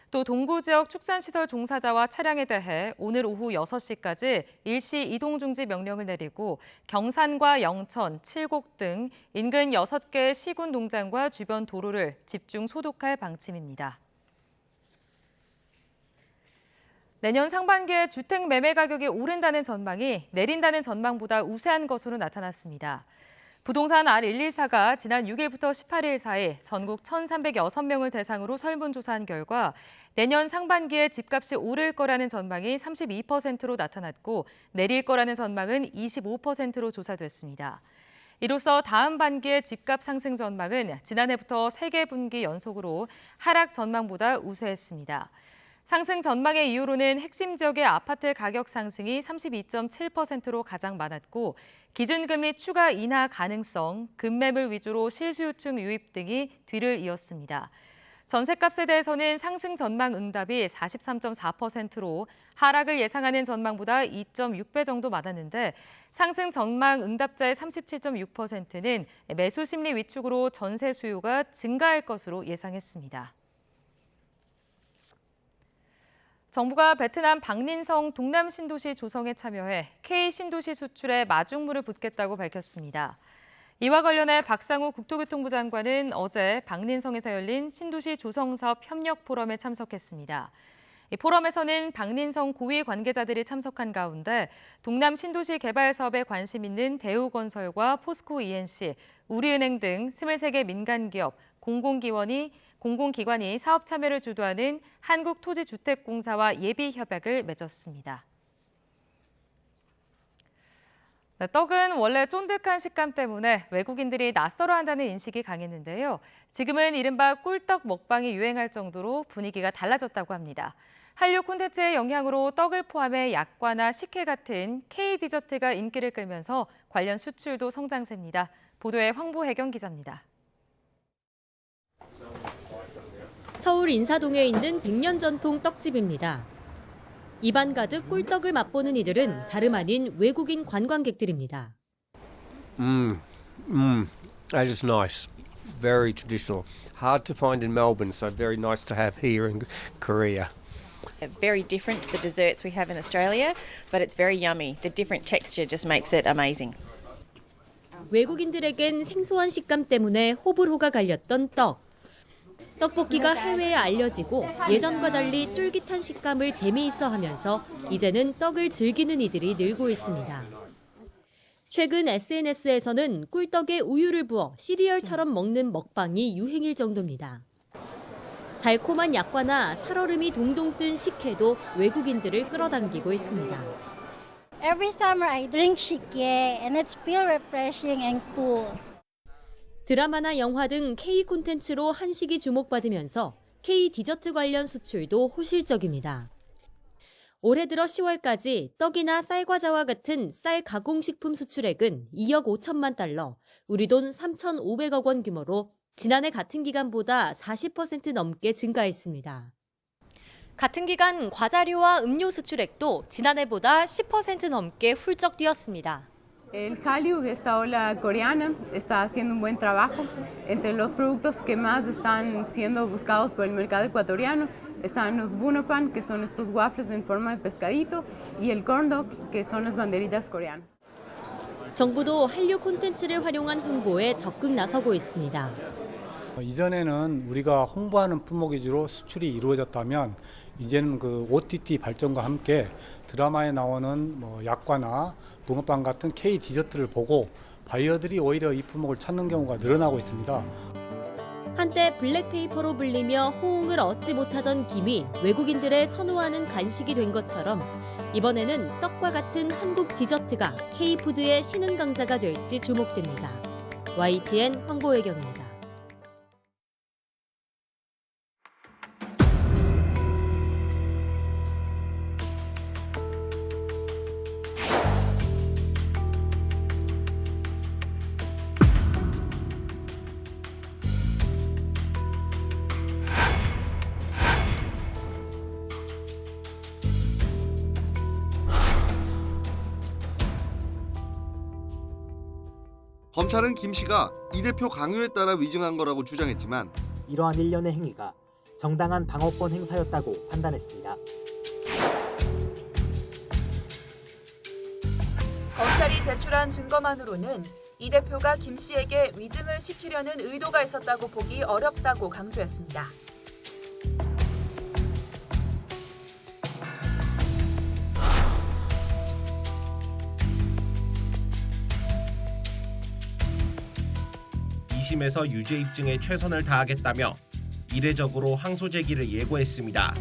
또 동구 지역 축산시설 종사자와 차량에 대해 오늘 오후 6시까지 일시 이동중지 명령을 내리고 경산과 영천, 칠곡 등 인근 6개의 시군 농장과 주변 도로를 집중 소독할 방침입니다. 내년 상반기에 주택 매매 가격이 오른다는 전망이 내린다는 전망보다 우세한 것으로 나타났습니다. 부동산 R114가 지난 6일부터 18일 사이 전국 1,306명을 대상으로 설문조사한 결과 내년 상반기에 집값이 오를 거라는 전망이 32%로 나타났고 내릴 거라는 전망은 25%로 조사됐습니다. 이로써 다음 반기의 집값 상승 전망은 지난해부터 3개 분기 연속으로 하락 전망보다 우세했습니다. 상승 전망의 이유로는 핵심 지역의 아파트 가격 상승이 32.7%로 가장 많았고 기준금리 추가 인하 가능성, 급매물 위주로 실수요층 유입 등이 뒤를 이었습니다. 전셋값에 대해서는 상승 전망 응답이 43.4%로 하락을 예상하는 전망보다 2.6배 정도 많았는데 상승 전망 응답자의 37.6%는 매수 심리 위축으로 전세 수요가 증가할 것으로 예상했습니다. 정부가 베트남 박린성 동남 신도시 조성에 참여해 K 신도시 수출에 마중물을 붓겠다고 밝혔습니다. 이와 관련해 박상우 국토교통부 장관은 어제 박린성에서 열린 신도시 조성사업 협력 포럼에 참석했습니다. 이 포럼에서는 박린성 고위 관계자들이 참석한 가운데 동남 신도시 개발 사업에 관심 있는 대우건설과 포스코 ENC, 우리은행 등 23개 민간기업, 공공기관이 사업 참여를 주도하는 한국토지주택공사와 예비협약을 맺었습니다. 떡은 원래 쫀득한 식감 때문에 외국인들이 낯설어한다는 인식이 강했는데요. 지금은 이른바 꿀떡 먹방이 유행할 정도로 분위기가 달라졌다고 합니다. 한류 콘텐츠의 영향으로 떡을 포함해 약과나 식혜 같은 K-디저트가 인기를 끌면서 관련 수출도 성장세입니다. 보도에 황보혜경 기자입니다. 서울 인사동에 있는 100년 전통 떡집입니다. 입안 가득 꿀떡을 맛보는 이들은 다름 아닌 외국인 관광객들입니다. That is nice. Very traditional. Hard to find in Melbourne, so very nice to have here in Korea. Very different to the desserts we have in Australia, but it's very yummy. The different texture just makes it amazing. 외국인들에겐 생소한 식감 때문에 호불호가 갈렸던 떡. 떡볶이가 해외에 알려지고 예전과 달리 쫄깃한 식감을 재미있어 하면서 이제는 떡을 즐기는 이들이 늘고 있습니다. 최근 SNS에서는 꿀떡에 우유를 부어 시리얼처럼 먹는 먹방이 유행일 정도입니다. 달콤한 약과나 살얼음이 동동 뜬 식혜도 외국인들을 끌어당기고 있습니다. Every summer I drink 식혜 and it's feel refreshing and cool. 드라마나 영화 등 K 콘텐츠로 한식이 주목받으면서 K 디저트 관련 수출도 호실적입니다. 올해 들어 10월까지 떡이나 쌀과자와 같은 쌀 가공식품 수출액은 2억 5천만 달러, 우리 돈 3,500억 원 규모로 지난해 같은 기간보다 40% 넘게 증가했습니다. 같은 기간 과자류와 음료 수출액도 지난해보다 10% 넘게 훌쩍 뛰었습니다. El Hallyu, esta ola coreana, está haciendo un buen trabajo. Entre los productos que más están siendo buscados por el mercado ecuatoriano están los bunopan, que son estos waffles en forma de pescadito, y el corn dog, que son las banderitas coreanas. 정부도 한류 콘텐츠를 활용한 홍보에 적극 나서고 있습니다. 이전에는 우리가 홍보하는 품목 위주로 수출이 이루어졌다면 이제는 그 OTT 발전과 함께 드라마에 나오는 약과나 붕어빵 같은 K 디저트를 보고 바이어들이 오히려 이 품목을 찾는 경우가 늘어나고 있습니다. 한때 블랙페이퍼로 불리며 호응을 얻지 못하던 김이 외국인들의 선호하는 간식이 된 것처럼 이번에는 떡과 같은 한국 디저트가 K푸드의 신흥 강자가 될지 주목됩니다. YTN 황보혜경입니다. 검찰은 김 씨가 이 대표 강요에 따라 위증한 거라고 주장했지만 이러한 일련의 행위가 정당한 방어권 행사였다고 판단했습니다. 검찰이 제출한 증거만으로는 이 대표가 김 씨에게 위증을 시키려는 의도가 있었다고 보기 어렵다고 강조했습니다. 심에서 유죄 입증에 최선을 다하겠다며 이례적으로 항소 제기를 예고했습니다.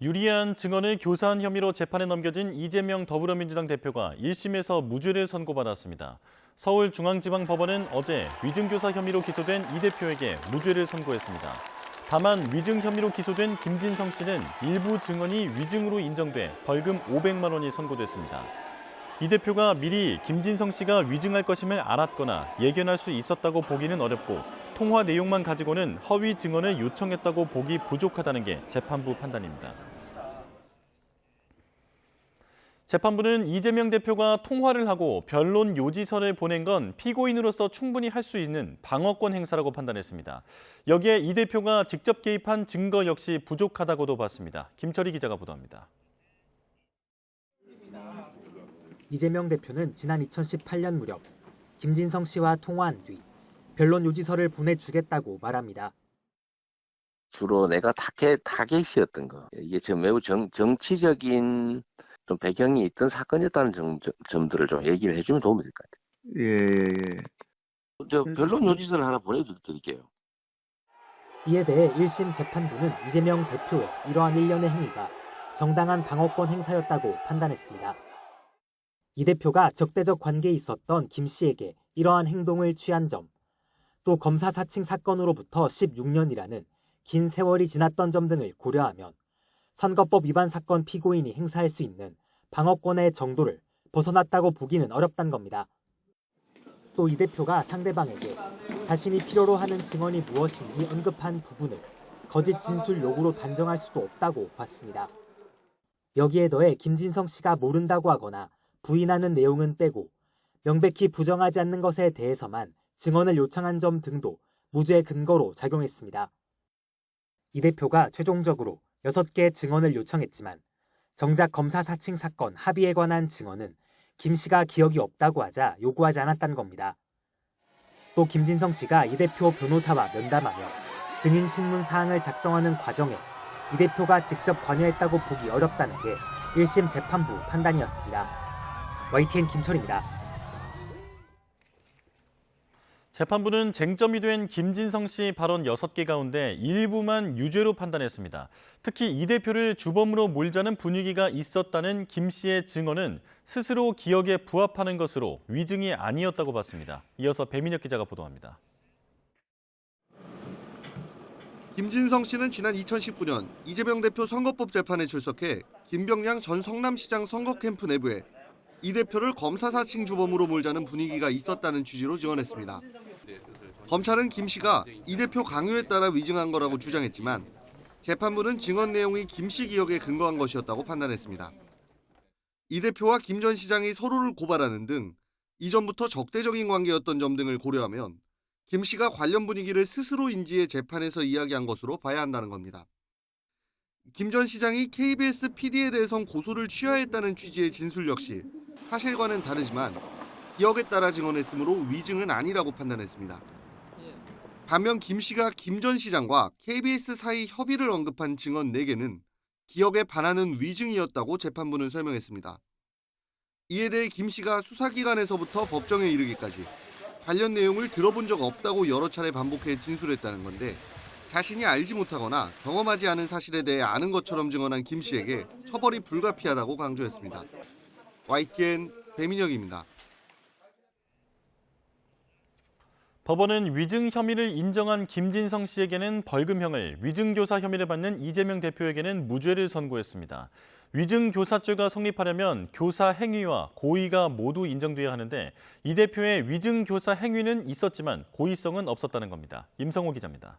유리한 증언을 교사한 혐의로 재판에 넘겨진 이재명 더불어민주당 대표가 1심에서 무죄를 선고받았습니다. 서울중앙지방법원은 어제 위증교사 혐의로 기소된 이 대표에게 무죄를 선고했습니다. 다만 위증 혐의로 기소된 김진성 씨는 일부 증언이 위증으로 인정돼 벌금 500만 원이 선고됐습니다. 이 대표가 미리 김진성 씨가 위증할 것임을 알았거나 예견할 수 있었다고 보기는 어렵고 통화 내용만 가지고는 허위 증언을 요청했다고 보기 부족하다는 게 재판부 판단입니다. 재판부는 이재명 대표가 통화를 하고 변론 요지서를 보낸 건 피고인으로서 충분히 할 수 있는 방어권 행사라고 판단했습니다. 여기에 이 대표가 직접 개입한 증거 역시 부족하다고도 봤습니다. 김철희 기자가 보도합니다. 이재명 대표는 지난 2018년 무렵 김진성 씨와 통화한 뒤 변론 요지서를 보내주겠다고 말합니다. 주로 내가 타겟이었던 거. 이게 지금 매우 정치적인 좀 배경이 있던 사건이었다는 점들을 좀 얘기를 해주면 도움이 될 것 같아요. 예. 저 변론 요지서를 하나 보내드릴게요. 이에 대해 1심 재판부는 이재명 대표의 이러한 일련의 행위가 정당한 방어권 행사였다고 판단했습니다. 이 대표가 적대적 관계에 있었던 김 씨에게 이러한 행동을 취한 점, 또 검사 사칭 사건으로부터 16년이라는 긴 세월이 지났던 점 등을 고려하면 선거법 위반 사건 피고인이 행사할 수 있는 방어권의 정도를 벗어났다고 보기는 어렵다는 겁니다. 또 이 대표가 상대방에게 자신이 필요로 하는 증언이 무엇인지 언급한 부분을 거짓 진술 요구로 단정할 수도 없다고 봤습니다. 여기에 더해 김진성 씨가 모른다고 하거나 부인하는 내용은 빼고 명백히 부정하지 않는 것에 대해서만 증언을 요청한 점 등도 무죄 근거로 작용했습니다. 이 대표가 최종적으로 6개의 증언을 요청했지만 정작 검사 사칭 사건 합의에 관한 증언은 김 씨가 기억이 없다고 하자 요구하지 않았다는 겁니다. 또 김진성 씨가 이 대표 변호사와 면담하며 증인 신문 사항을 작성하는 과정에 이 대표가 직접 관여했다고 보기 어렵다는 게 1심 재판부 판단이었습니다. YTN 김철입니다. 재판부는 쟁점이 된 김진성 씨 발언 6개 가운데 일부만 유죄로 판단했습니다. 특히 이 대표를 주범으로 몰자는 분위기가 있었다는 김 씨의 증언은 스스로 기억에 부합하는 것으로 위증이 아니었다고 봤습니다. 이어서 배민혁 기자가 보도합니다. 김진성 씨는 지난 2019년 이재명 대표 선거법 재판에 출석해 김병량 전 성남시장 선거 캠프 내부에 이 대표를 검사 사칭 주범으로 몰자는 분위기가 있었다는 취지로 증언했습니다. 검찰은 김 씨가 이 대표 강요에 따라 위증한 거라고 주장했지만 재판부는 증언 내용이 김 씨 기억에 근거한 것이었다고 판단했습니다. 이 대표와 김 전 시장이 서로를 고발하는 등 이전부터 적대적인 관계였던 점 등을 고려하면 김 씨가 관련 분위기를 스스로 인지해 재판에서 이야기한 것으로 봐야 한다는 겁니다. 김 전 시장이 KBS PD에 대해선 고소를 취하했다는 취지의 진술 역시 사실과는 다르지만 기억에 따라 증언했으므로 위증은 아니라고 판단했습니다. 반면 김 씨가 김 전 시장과 KBS 사이 협의를 언급한 증언 4개는 기억에 반하는 위증이었다고 재판부는 설명했습니다. 이에 대해 김 씨가 수사기관에서부터 법정에 이르기까지 관련 내용을 들어본 적 없다고 여러 차례 반복해 진술했다는 건데 자신이 알지 못하거나 경험하지 않은 사실에 대해 아는 것처럼 증언한 김 씨에게 처벌이 불가피하다고 강조했습니다. YTN 배민혁입니다. 법원은 위증 혐의를 인정한 김진성 씨에게는 벌금형을, 위증교사 혐의를 받는 이재명 대표에게는 무죄를 선고했습니다. 위증교사죄가 성립하려면 교사 행위와 고의가 모두 인정돼야 하는데 이 대표의 위증교사 행위는 있었지만 고의성은 없었다는 겁니다. 임성호 기자입니다.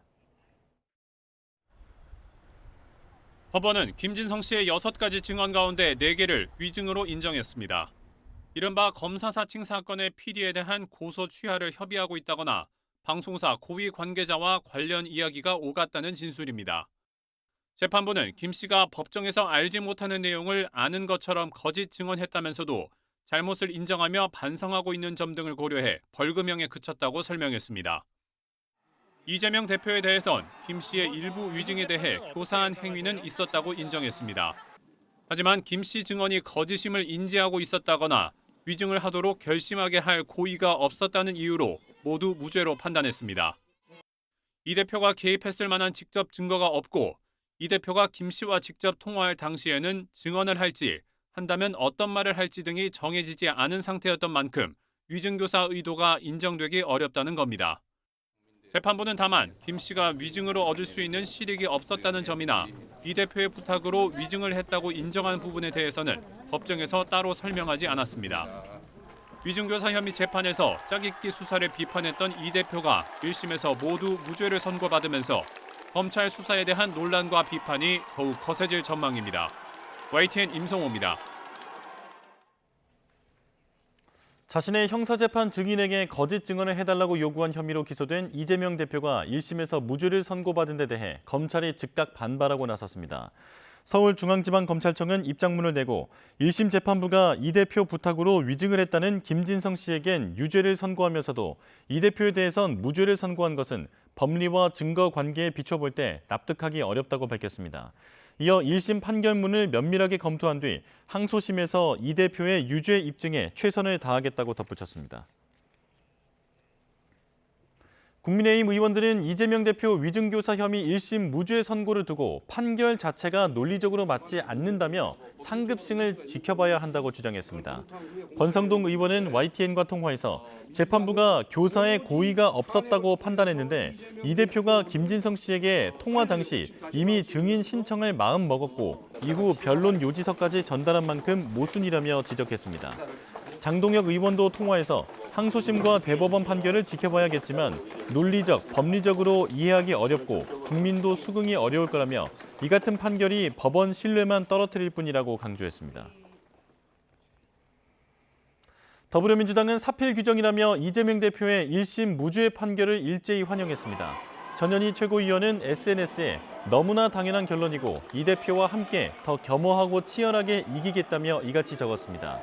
법원은 김진성 씨의 6가지 증언 가운데 4개를 위증으로 인정했습니다. 이른바 검사 사칭 사건의 PD에 대한 고소 취하를 협의하고 있다거나 방송사 고위 관계자와 관련 이야기가 오갔다는 진술입니다. 재판부는 김 씨가 법정에서 알지 못하는 내용을 아는 것처럼 거짓 증언했다면서도 잘못을 인정하며 반성하고 있는 점 등을 고려해 벌금형에 그쳤다고 설명했습니다. 이재명 대표에 대해선 김 씨의 일부 위증에 대해 교사한 행위는 있었다고 인정했습니다. 하지만 김 씨 증언이 거짓임을 인지하고 있었다거나 위증을 하도록 결심하게 할 고의가 없었다는 이유로 모두 무죄로 판단했습니다. 이 대표가 개입했을 만한 직접 증거가 없고 이 대표가 김 씨와 직접 통화할 당시에는 증언을 할지 한다면 어떤 말을 할지 등이 정해지지 않은 상태였던 만큼 위증교사 의도가 인정되기 어렵다는 겁니다. 재판부는 다만 김 씨가 위증으로 얻을 수 있는 실익이 없었다는 점이나 이 대표의 부탁으로 위증을 했다고 인정한 부분에 대해서는 법정에서 따로 설명하지 않았습니다. 위증교사 혐의 재판에서 짜깁기 수사를 비판했던 이 대표가 1심에서 모두 무죄를 선고받으면서 검찰 수사에 대한 논란과 비판이 더욱 거세질 전망입니다. YTN 임성호입니다. 자신의 형사재판 증인에게 거짓 증언을 해달라고 요구한 혐의로 기소된 이재명 대표가 1심에서 무죄를 선고받은 데 대해 검찰이 즉각 반발하고 나섰습니다. 서울중앙지방검찰청은 입장문을 내고 1심 재판부가 이 대표 부탁으로 위증을 했다는 김진성 씨에겐 유죄를 선고하면서도 이 대표에 대해선 무죄를 선고한 것은 법리와 증거 관계에 비춰볼 때 납득하기 어렵다고 밝혔습니다. 이어 1심 판결문을 면밀하게 검토한 뒤 항소심에서 이 대표의 유죄 입증에 최선을 다하겠다고 덧붙였습니다. 국민의힘 의원들은 이재명 대표 위증교사 혐의 1심 무죄 선고를 두고 판결 자체가 논리적으로 맞지 않는다며 상급심을 지켜봐야 한다고 주장했습니다. 권성동 의원은 YTN과 통화에서 재판부가 교사의 고의가 없었다고 판단했는데 이 대표가 김진성 씨에게 통화 당시 이미 증인 신청을 마음먹었고 이후 변론 요지서까지 전달한 만큼 모순이라며 지적했습니다. 장동혁 의원도 통화에서 항소심과 대법원 판결을 지켜봐야겠지만 논리적, 법리적으로 이해하기 어렵고 국민도 수긍이 어려울 거라며 이 같은 판결이 법원 신뢰만 떨어뜨릴 뿐이라고 강조했습니다. 더불어민주당은 사필 규정이라며 이재명 대표의 1심 무죄 판결을 일제히 환영했습니다. 전현희 최고위원은 SNS에 너무나 당연한 결론이고 이 대표와 함께 더 겸허하고 치열하게 이기겠다며 이같이 적었습니다.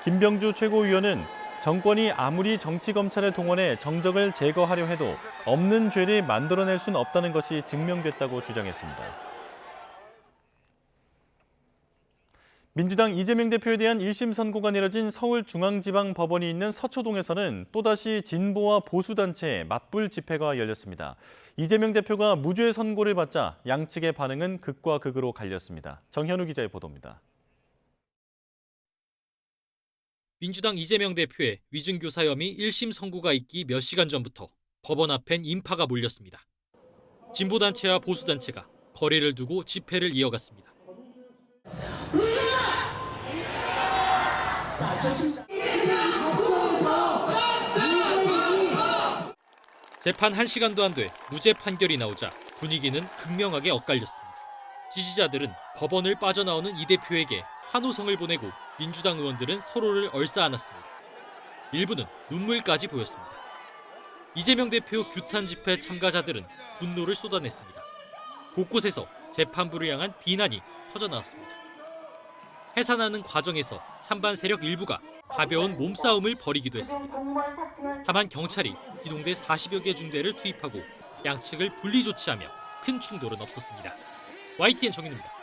김병주 최고위원은 정권이 아무리 정치검찰을 동원해 정적을 제거하려 해도 없는 죄를 만들어낼 수는 없다는 것이 증명됐다고 주장했습니다. 민주당 이재명 대표에 대한 1심 선고가 내려진 서울중앙지방법원이 있는 서초동에서는 또다시 진보와 보수단체의 맞불 집회가 열렸습니다. 이재명 대표가 무죄 선고를 받자 양측의 반응은 극과 극으로 갈렸습니다. 정현우 기자의 보도입니다. 민주당 이재명 대표의 위증교사 혐의 1심 선고가 있기 몇 시간 전부터 법원 앞엔 인파가 몰렸습니다. 진보단체와 보수단체가 거리를 두고 집회를 이어갔습니다. 재판 1시간도 안 돼 무죄 판결이 나오자 분위기는 극명하게 엇갈렸습니다. 지지자들은 법원을 빠져나오는 이 대표에게 환호성을 보내고 민주당 의원들은 서로를 얼싸안았습니다. 일부는 눈물까지 보였습니다. 이재명 대표 규탄 집회 참가자들은 분노를 쏟아냈습니다. 곳곳에서 재판부를 향한 비난이 터져나왔습니다. 해산하는 과정에서 찬반 세력 일부가 가벼운 몸싸움을 벌이기도 했습니다. 다만 경찰이 기동대 40여 개 중대를 투입하고 양측을 분리조치하며 큰 충돌은 없었습니다. YTN 정인우입니다.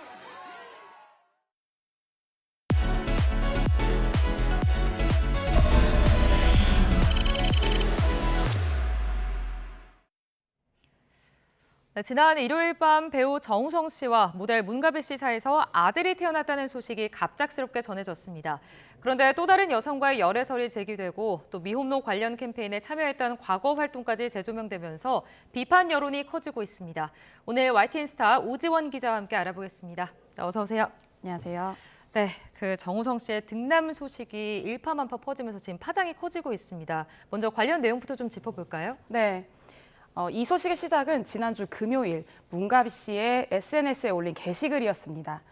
네, 지난 일요일 밤 배우 정우성 씨와 모델 문가비 씨 사이에서 아들이 태어났다는 소식이 갑작스럽게 전해졌습니다. 그런데 또 다른 여성과의 열애설이 제기되고 또 미혼모 관련 캠페인에 참여했던 과거 활동까지 재조명되면서 비판 여론이 커지고 있습니다. 오늘 YTN 스타 오지원 기자와 함께 알아보겠습니다. 어서 오세요. 안녕하세요. 네, 그 정우성 씨의 등남 소식이 일파만파 퍼지면서 지금 파장이 커지고 있습니다. 먼저 관련 내용부터 좀 짚어볼까요? 네. 이 소식의 시작은 지난주 금요일 문가비 씨의 SNS에 올린 게시글이었습니다.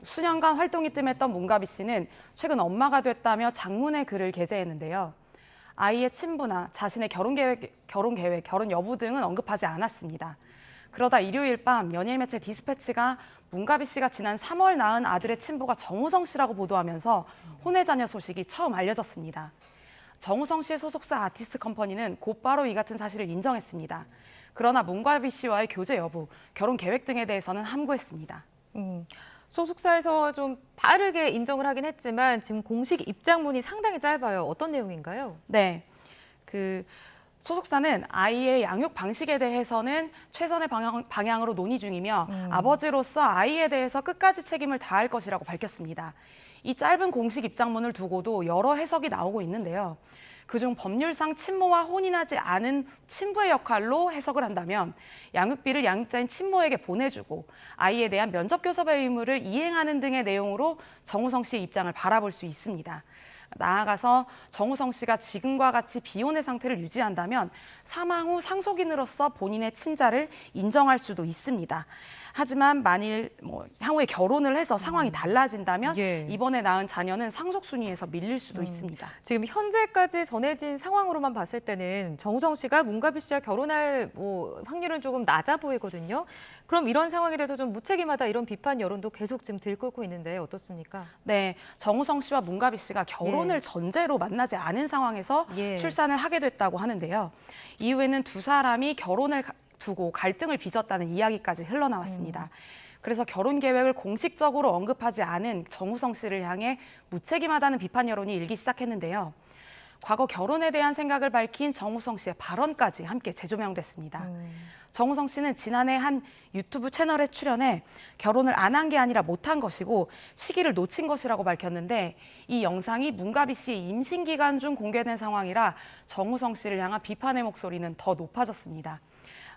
수년간 활동이 뜸했던 문가비 씨는 최근 엄마가 됐다며 장문의 글을 게재했는데요. 아이의 친부나 자신의 결혼 계획, 결혼 여부 등은 언급하지 않았습니다. 그러다 일요일 밤 연예 매체 디스패치가 문가비 씨가 지난 3월 낳은 아들의 친부가 정우성 씨라고 보도하면서 혼외자녀 소식이 처음 알려졌습니다. 정우성 씨의 소속사 아티스트 컴퍼니는 곧바로 이 같은 사실을 인정했습니다. 그러나 문가비 씨와의 교제 여부, 결혼 계획 등에 대해서는 함구했습니다. 소속사에서 좀 빠르게 인정을 하긴 했지만 지금 공식 입장문이 상당히 짧아요. 어떤 내용인가요? 네, 소속사는 아이의 양육 방식에 대해서는 최선의 방향으로 논의 중이며 아버지로서 아이에 대해서 끝까지 책임을 다할 것이라고 밝혔습니다. 이 짧은 공식 입장문을 두고도 여러 해석이 나오고 있는데요. 그중 법률상 친모와 혼인하지 않은 친부의 역할로 해석을 한다면 양육비를 양육자인 친모에게 보내주고 아이에 대한 면접교섭의 의무를 이행하는 등의 내용으로 정우성 씨의 입장을 바라볼 수 있습니다. 나아가서 정우성 씨가 지금과 같이 비혼의 상태를 유지한다면 사망 후 상속인으로서 본인의 친자를 인정할 수도 있습니다. 하지만 만일 향후에 결혼을 해서 상황이 달라진다면 이번에 낳은 자녀는 상속 순위에서 밀릴 수도 있습니다. 지금 현재까지 전해진 상황으로만 봤을 때는 정우성 씨가 문가비 씨와 결혼할 확률은 조금 낮아 보이거든요. 그럼 이런 상황에 대해서 좀 무책임하다 이런 비판 여론도 계속 지금 들끓고 있는데 어떻습니까? 네, 정우성 씨와 문가비 씨가 결혼을 전제로 만나지 않은 상황에서 출산을 하게 됐다고 하는데요. 이후에는 두 사람이 결혼을 두고 갈등을 빚었다는 이야기까지 흘러나왔습니다. 그래서 결혼 계획을 공식적으로 언급하지 않은 정우성 씨를 향해 무책임하다는 비판 여론이 일기 시작했는데요. 과거 결혼에 대한 생각을 밝힌 정우성 씨의 발언까지 함께 재조명됐습니다. 정우성 씨는 지난해 한 유튜브 채널에 출연해 결혼을 안 한 게 아니라 못한 것이고 시기를 놓친 것이라고 밝혔는데 이 영상이 문가비 씨의 임신 기간 중 공개된 상황이라 정우성 씨를 향한 비판의 목소리는 더 높아졌습니다.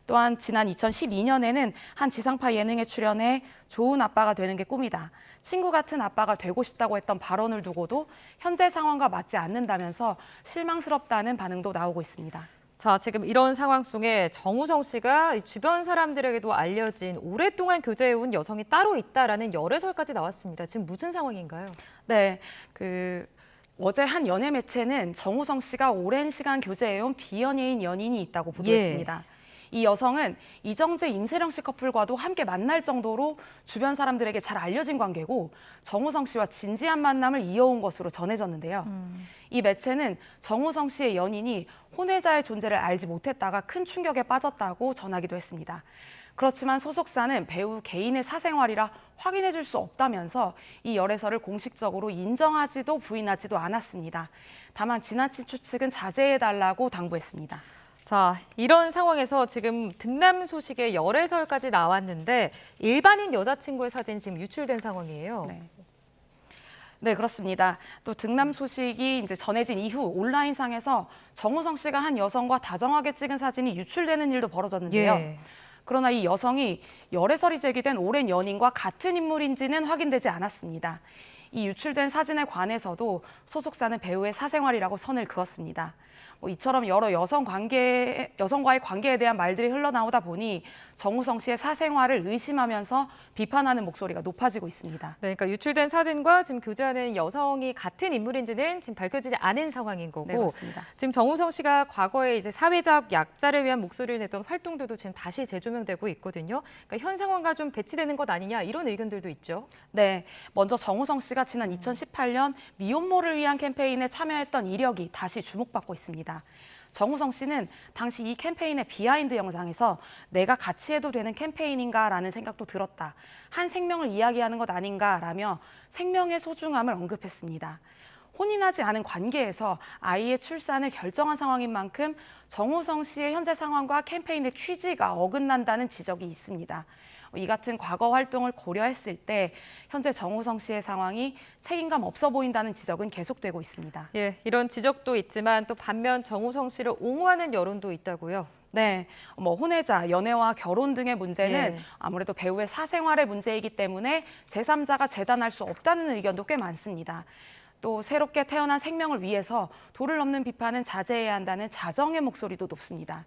또한 지난 2012년에는 한 지상파 예능에 출연해 좋은 아빠가 되는 게 꿈이다. 친구 같은 아빠가 되고 싶다고 했던 발언을 두고도 현재 상황과 맞지 않는다면서 실망스럽다는 반응도 나오고 있습니다. 자, 지금 이런 상황 속에 정우성 씨가 주변 사람들에게도 알려진 오랫동안 교제해온 여성이 따로 있다라는 열애설까지 나왔습니다. 지금 무슨 상황인가요? 네, 어제 한 연예 매체는 정우성 씨가 오랜 시간 교제해온 비연예인 연인이 있다고 보도했습니다. 이 여성은 이정재, 임세령 씨 커플과도 함께 만날 정도로 주변 사람들에게 잘 알려진 관계고 정우성 씨와 진지한 만남을 이어온 것으로 전해졌는데요. 이 매체는 정우성 씨의 연인이 혼외자의 존재를 알지 못했다가 큰 충격에 빠졌다고 전하기도 했습니다. 그렇지만 소속사는 배우 개인의 사생활이라 확인해 줄 수 없다면서 이 열애설을 공식적으로 인정하지도 부인하지도 않았습니다. 다만 지나친 추측은 자제해달라고 당부했습니다. 자, 이런 상황에서 지금 등남 소식에 열애설까지 나왔는데 일반인 여자친구의 사진이 지금 유출된 상황이에요. 네, 그렇습니다. 또 등남 소식이 이제 전해진 이후 온라인상에서 정우성 씨가 한 여성과 다정하게 찍은 사진이 유출되는 일도 벌어졌는데요. 그러나 이 여성이 열애설이 제기된 오랜 연인과 같은 인물인지는 확인되지 않았습니다. 이 유출된 사진에 관해서도 소속사는 배우의 사생활이라고 선을 그었습니다. 이처럼 여러 여성과의 관계에 대한 말들이 흘러나오다 보니 정우성 씨의 사생활을 의심하면서 비판하는 목소리가 높아지고 있습니다. 네, 그러니까 유출된 사진과 지금 교제하는 여성이 같은 인물인지는 지금 밝혀지지 않은 상황인 거고, 네, 그렇습니다. 지금 정우성 씨가 과거에 이제 사회적 약자를 위한 목소리를 냈던 활동들도 지금 다시 재조명되고 있거든요. 그러니까 현 상황과 좀 배치되는 것 아니냐 이런 의견들도 있죠. 네, 먼저 정우성 씨가 지난 2018년 미혼모를 위한 캠페인에 참여했던 이력이 다시 주목받고 있습니다. 정우성 씨는 당시 이 캠페인의 비하인드 영상에서 내가 같이 해도 되는 캠페인인가라는 생각도 들었다. 한 생명을 이야기하는 것 아닌가라며 생명의 소중함을 언급했습니다. 혼인하지 않은 관계에서 아이의 출산을 결정한 상황인 만큼 정우성 씨의 현재 상황과 캠페인의 취지가 어긋난다는 지적이 있습니다. 이 같은 과거 활동을 고려했을 때 현재 정우성 씨의 상황이 책임감 없어 보인다는 지적은 계속되고 있습니다. 예, 이런 지적도 있지만 또 반면 정우성 씨를 옹호하는 여론도 있다고요. 네, 혼외자, 연애와 결혼 등의 문제는 아무래도 배우의 사생활의 문제이기 때문에 제3자가 재단할 수 없다는 의견도 꽤 많습니다. 또 새롭게 태어난 생명을 위해서 도를 넘는 비판은 자제해야 한다는 자정의 목소리도 높습니다.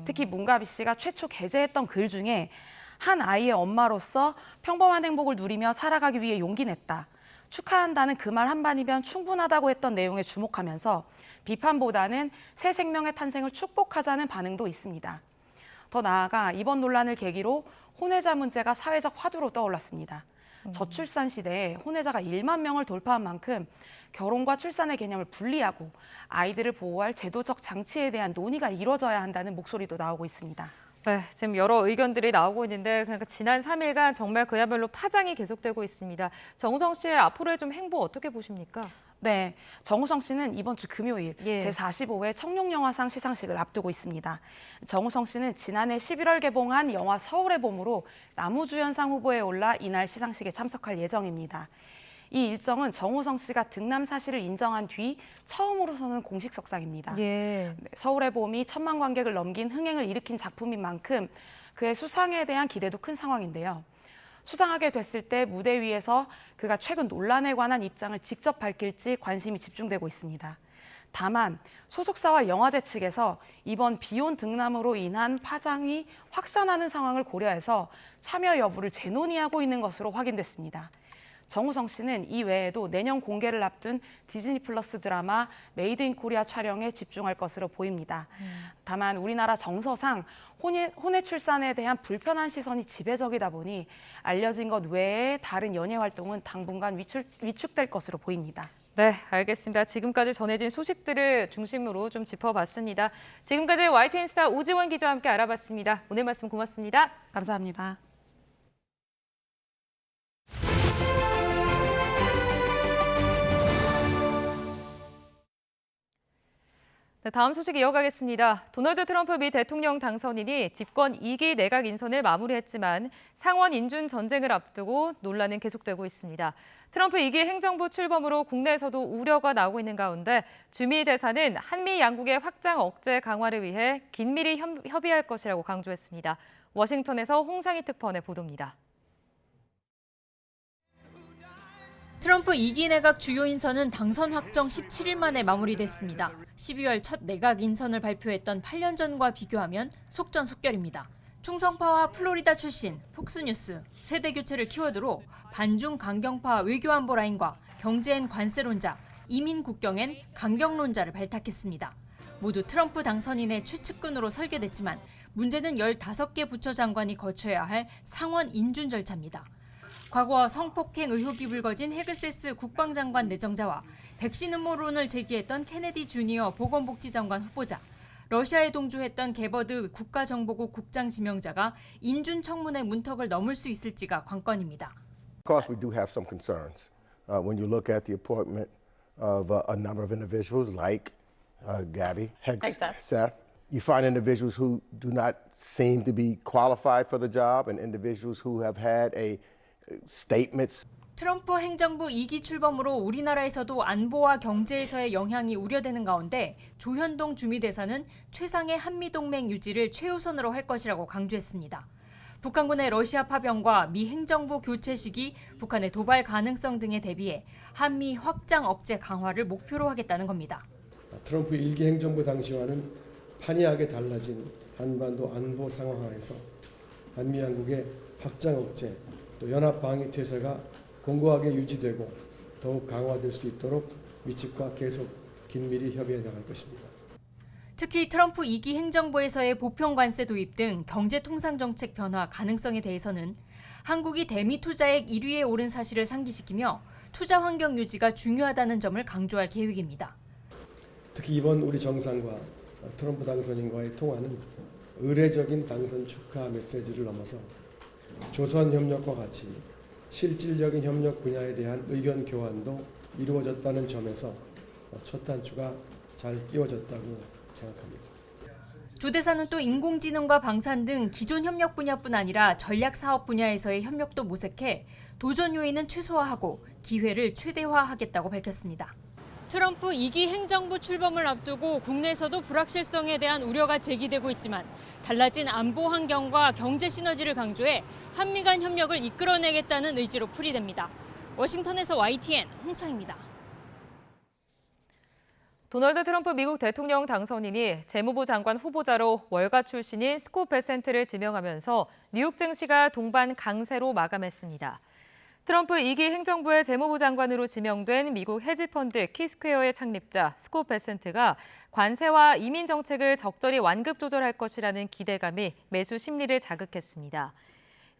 특히 문가비 씨가 최초 게재했던 글 중에 한 아이의 엄마로서 평범한 행복을 누리며 살아가기 위해 용기 냈다. 축하한다는 그 말 한마디면 충분하다고 했던 내용에 주목하면서 비판보다는 새 생명의 탄생을 축복하자는 반응도 있습니다. 더 나아가 이번 논란을 계기로 혼외자 문제가 사회적 화두로 떠올랐습니다. 저출산 시대에 혼외자가 1만 명을 돌파한 만큼 결혼과 출산의 개념을 분리하고 아이들을 보호할 제도적 장치에 대한 논의가 이루어져야 한다는 목소리도 나오고 있습니다. 네, 지금 여러 의견들이 나오고 있는데 그러니까 지난 3일간 정말 그야말로 파장이 계속되고 있습니다. 정우성 씨의 앞으로의 좀 행보 어떻게 보십니까? 네, 정우성 씨는 이번 주 금요일 제45회 청룡영화상 시상식을 앞두고 있습니다. 정우성 씨는 지난해 11월 개봉한 영화 서울의 봄으로 남우주연상 후보에 올라 이날 시상식에 참석할 예정입니다. 이 일정은 정우성 씨가 등남 사실을 인정한 뒤 처음으로 서는 공식 석상입니다. 네, 서울의 봄이 1,000만 관객을 넘긴 흥행을 일으킨 작품인 만큼 그의 수상에 대한 기대도 큰 상황인데요. 수상하게 됐을 때 무대 위에서 그가 최근 논란에 관한 입장을 직접 밝힐지 관심이 집중되고 있습니다. 다만 소속사와 영화제 측에서 이번 비온 등남으로 인한 파장이 확산하는 상황을 고려해서 참여 여부를 재논의하고 있는 것으로 확인됐습니다. 정우성 씨는 이 외에도 내년 공개를 앞둔 디즈니 플러스 드라마 메이드 인 코리아 촬영에 집중할 것으로 보입니다. 다만 우리나라 정서상 혼외 출산에 대한 불편한 시선이 지배적이다 보니 알려진 것 외에 다른 연예 활동은 당분간 위축될 것으로 보입니다. 네, 알겠습니다. 지금까지 전해진 소식들을 중심으로 좀 짚어봤습니다. 지금까지 YTN 스타 오지원 기자와 함께 알아봤습니다. 오늘 말씀 고맙습니다. 감사합니다. 네, 다음 소식 이어가겠습니다. 도널드 트럼프 미 대통령 당선인이 집권 2기 내각 인선을 마무리했지만 상원 인준 전쟁을 앞두고 논란은 계속되고 있습니다. 트럼프 2기 행정부 출범으로 국내에서도 우려가 나오고 있는 가운데 주미 대사는 한미 양국의 확장 억제 강화를 위해 긴밀히 협의할 것이라고 강조했습니다. 워싱턴에서 홍상희 특파원의 보도입니다. 트럼프 2기 내각 주요 인선은 당선 확정 17일 만에 마무리됐습니다. 12월 첫 내각 인선을 발표했던 8년 전과 비교하면 속전속결입니다. 충성파와 플로리다 출신, 폭스뉴스, 세대 교체를 키워드로 반중 강경파 외교안보 라인과 경제엔 관세론자, 이민 국경엔 강경론자를 발탁했습니다. 모두 트럼프 당선인의 최측근으로 설계됐지만 문제는 15개 부처 장관이 거쳐야 할 상원 인준 절차입니다. 과거 성폭행 의혹이 불거진 헤그세스 국방장관 내정자와 백신 음모론을 제기했던 케네디 주니어 보건복지장관 후보자, 러시아에 동조했던 게버드 국가정보국 국장 지명자가 인준 청문회 문턱을 넘을 수 있을지가 관건입니다. Of course, we do have some concerns when you look at the appointment of a number of individuals like Gabby Hegseth. You find individuals who do not seem to be qualified for the job and individuals who have had statements. 트럼프 행정부 2기 출범으로 우리나라에서도 안보와 경제에서의 영향이 우려되는 가운데 조현동 주미대사는 최상의 한미동맹 유지를 최우선으로 할 것이라고 강조했습니다. 북한군의 러시아 파병과 미 행정부 교체 시기, 북한의 도발 가능성 등에 대비해 한미 확장 억제 강화를 목표로 하겠다는 겁니다. 트럼프 1기 행정부 당시와는 판이하게 달라진 한반도 안보 상황하에서 한미 양국의 확장 억제 또 연합 방위 태세가 공고하게 유지되고 더욱 강화될 수 있도록 미측과 계속 긴밀히 협의해 나갈 것입니다. 특히 트럼프 2기 행정부에서의 보편 관세 도입 등 경제 통상 정책 변화 가능성에 대해서는 한국이 대미 투자액 1위에 오른 사실을 상기시키며 투자 환경 유지가 중요하다는 점을 강조할 계획입니다. 특히 이번 우리 정상과 트럼프 당선인과의 통화는 의례적인 당선 축하 메시지를 넘어서 조선 협력과 같이 실질적인 협력 분야에 대한 의견 교환도 이루어졌다는 점에서 첫 단추가 잘 끼워졌다고 생각합니다. 조 대사는 또 인공지능과 방산 등 기존 협력 분야뿐 아니라 전략 사업 분야에서의 협력도 모색해 도전 요인은 최소화하고 기회를 최대화하겠다고 밝혔습니다. 트럼프 2기 행정부 출범을 앞두고 국내에서도 불확실성에 대한 우려가 제기되고 있지만 달라진 안보 환경과 경제 시너지를 강조해 한미 간 협력을 이끌어내겠다는 의지로 풀이됩니다. 워싱턴에서 YTN 홍상입니다. 도널드 트럼프 미국 대통령 당선인이 재무부 장관 후보자로 월가 출신인 스콧 베센트를 지명하면서 뉴욕 증시가 동반 강세로 마감했습니다. 트럼프 2기 행정부의 재무부 장관으로 지명된 미국 헤지펀드 키스퀘어의 창립자 스콧 베센트가 관세와 이민 정책을 적절히 완급 조절할 것이라는 기대감이 매수 심리를 자극했습니다.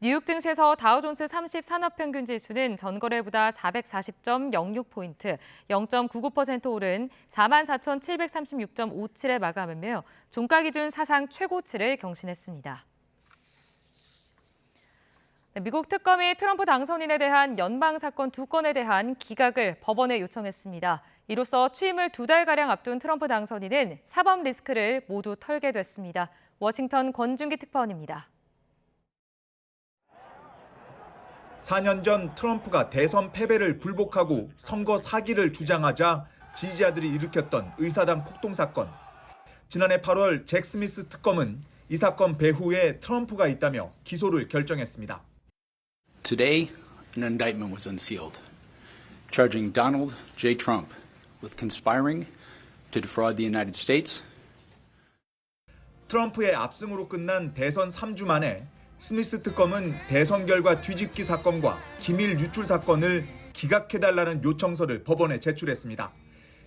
뉴욕 증시에서 다우존스 30 산업평균 지수는 전거래보다 440.06포인트, 0.99% 오른 44,736.57에 마감하며 종가 기준 사상 최고치를 경신했습니다. 미국 특검이 트럼프 당선인에 대한 연방 사건 2건에 대한 기각을 법원에 요청했습니다. 이로써 취임을 2달가량 앞둔 트럼프 당선인은 사법 리스크를 모두 털게 됐습니다. 워싱턴 권준기 특파원입니다. 4년 전 트럼프가 대선 패배를 불복하고 선거 사기를 주장하자 지지자들이 일으켰던 의사당 폭동 사건. 지난해 8월 잭 스미스 특검은 이 사건 배후에 트럼프가 있다며 기소를 결정했습니다. Today, an indictment was unsealed, charging Donald J. Trump with conspiring to defraud the United States. 트럼프의 압승으로 끝난 대선 3주 만에 스미스 특검은 대선 결과 뒤집기 사건과 기밀 유출 사건을 기각해달라는 요청서를 법원에 제출했습니다.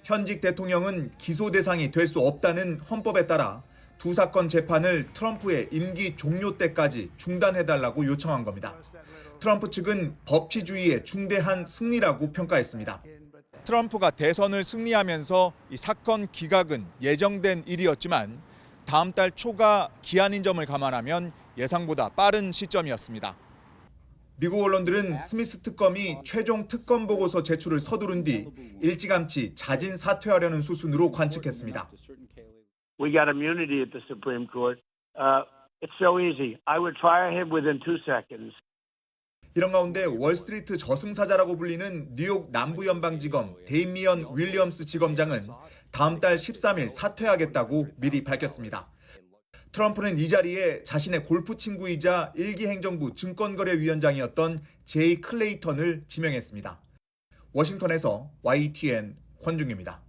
현직 대통령은 기소 대상이 될 수 없다는 헌법에 따라 두 사건 재판을 트럼프의 임기 종료 때까지 중단해달라고 요청한 겁니다. 트럼프 측은 법치주의의 중대한 승리라고 평가했습니다. 트럼프가 대선을 승리하면서 이 사건 기각은 예정된 일이었지만 다음 달 초가 기한인 점을 감안하면 예상보다 빠른 시점이었습니다. 미국 언론들은 스미스 특검이 최종 특검 보고서 제출을 서두른 뒤 일찌감치 자진 사퇴하려는 수순으로 관측했습니다. We got immunity at the Supreme Court. It's so easy. I would fire him within 2 seconds. 이런 가운데 월스트리트 저승사자라고 불리는 뉴욕 남부연방지검 데이미언 윌리엄스 지검장은 다음 달 13일 사퇴하겠다고 미리 밝혔습니다. 트럼프는 이 자리에 자신의 골프 친구이자 일기 행정부 증권거래위원장이었던 제이 클레이턴을 지명했습니다. 워싱턴에서 YTN 권중입니다.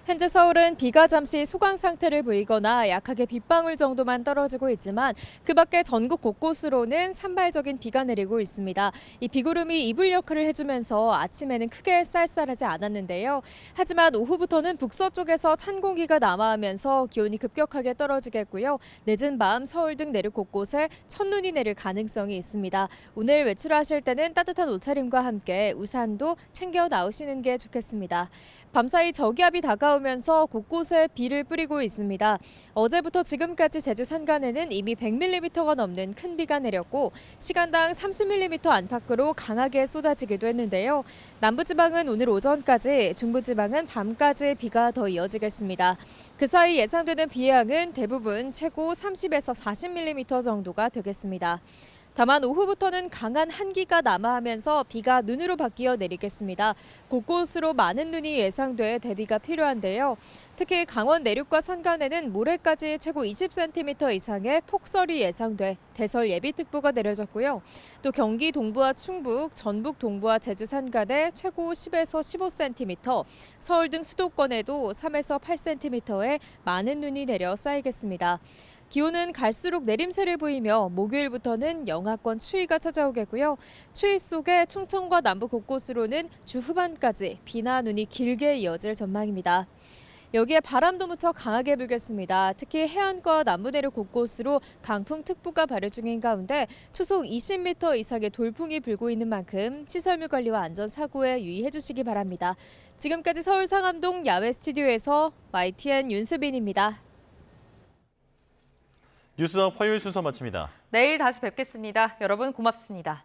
현재 서울은 비가 잠시 소강 상태를 보이거나 약하게 빗방울 정도만 떨어지고 있지만 그 밖에 전국 곳곳으로는 산발적인 비가 내리고 있습니다. 이 비구름이 이불 역할을 해주면서 아침에는 크게 쌀쌀하지 않았는데요. 하지만 오후부터는 북서쪽에서 찬 공기가 남하하면서 기온이 급격하게 떨어지겠고요. 늦은 밤 서울 등 내륙 곳곳에 첫눈이 내릴 가능성이 있습니다. 오늘 외출하실 때는 따뜻한 옷차림과 함께 우산도 챙겨 나오시는 게 좋겠습니다. 밤사이 저기압이 다가오면서 곳곳에 비를 뿌리고 있습니다. 어제부터 지금까지 제주 산간에는 이미 100mm가 넘는 큰 비가 내렸고 시간당 30mm 안팎으로 강하게 쏟아지기도 했는데요. 남부지방은 오늘 오전까지, 중부지방은 밤까지 비가 더 이어지겠습니다. 그 사이 예상되는 비의 양은 대부분 최고 30에서 40mm 정도가 되겠습니다. 다만 오후부터는 강한 한기가 남하하면서 비가 눈으로 바뀌어 내리겠습니다. 곳곳으로 많은 눈이 예상돼 대비가 필요한데요. 특히 강원 내륙과 산간에는 모레까지 최고 20cm 이상의 폭설이 예상돼 대설 예비특보가 내려졌고요. 또 경기 동부와 충북, 전북 동부와 제주 산간에 최고 10에서 15cm, 서울 등 수도권에도 3에서 8cm의 많은 눈이 내려 쌓이겠습니다. 기온은 갈수록 내림세를 보이며 목요일부터는 영하권 추위가 찾아오겠고요. 추위 속에 충청과 남부 곳곳으로는 주 후반까지 비나 눈이 길게 이어질 전망입니다. 여기에 바람도 무척 강하게 불겠습니다. 특히 해안과 남부 내륙 곳곳으로 강풍특보가 발효 중인 가운데 초속 20m 이상의 돌풍이 불고 있는 만큼 시설물 관리와 안전사고에 유의해 주시기 바랍니다. 지금까지 서울 상암동 야외 스튜디오에서 YTN 윤수빈입니다. 뉴스업 화요일 순서 마칩니다. 내일 다시 뵙겠습니다. 여러분 고맙습니다.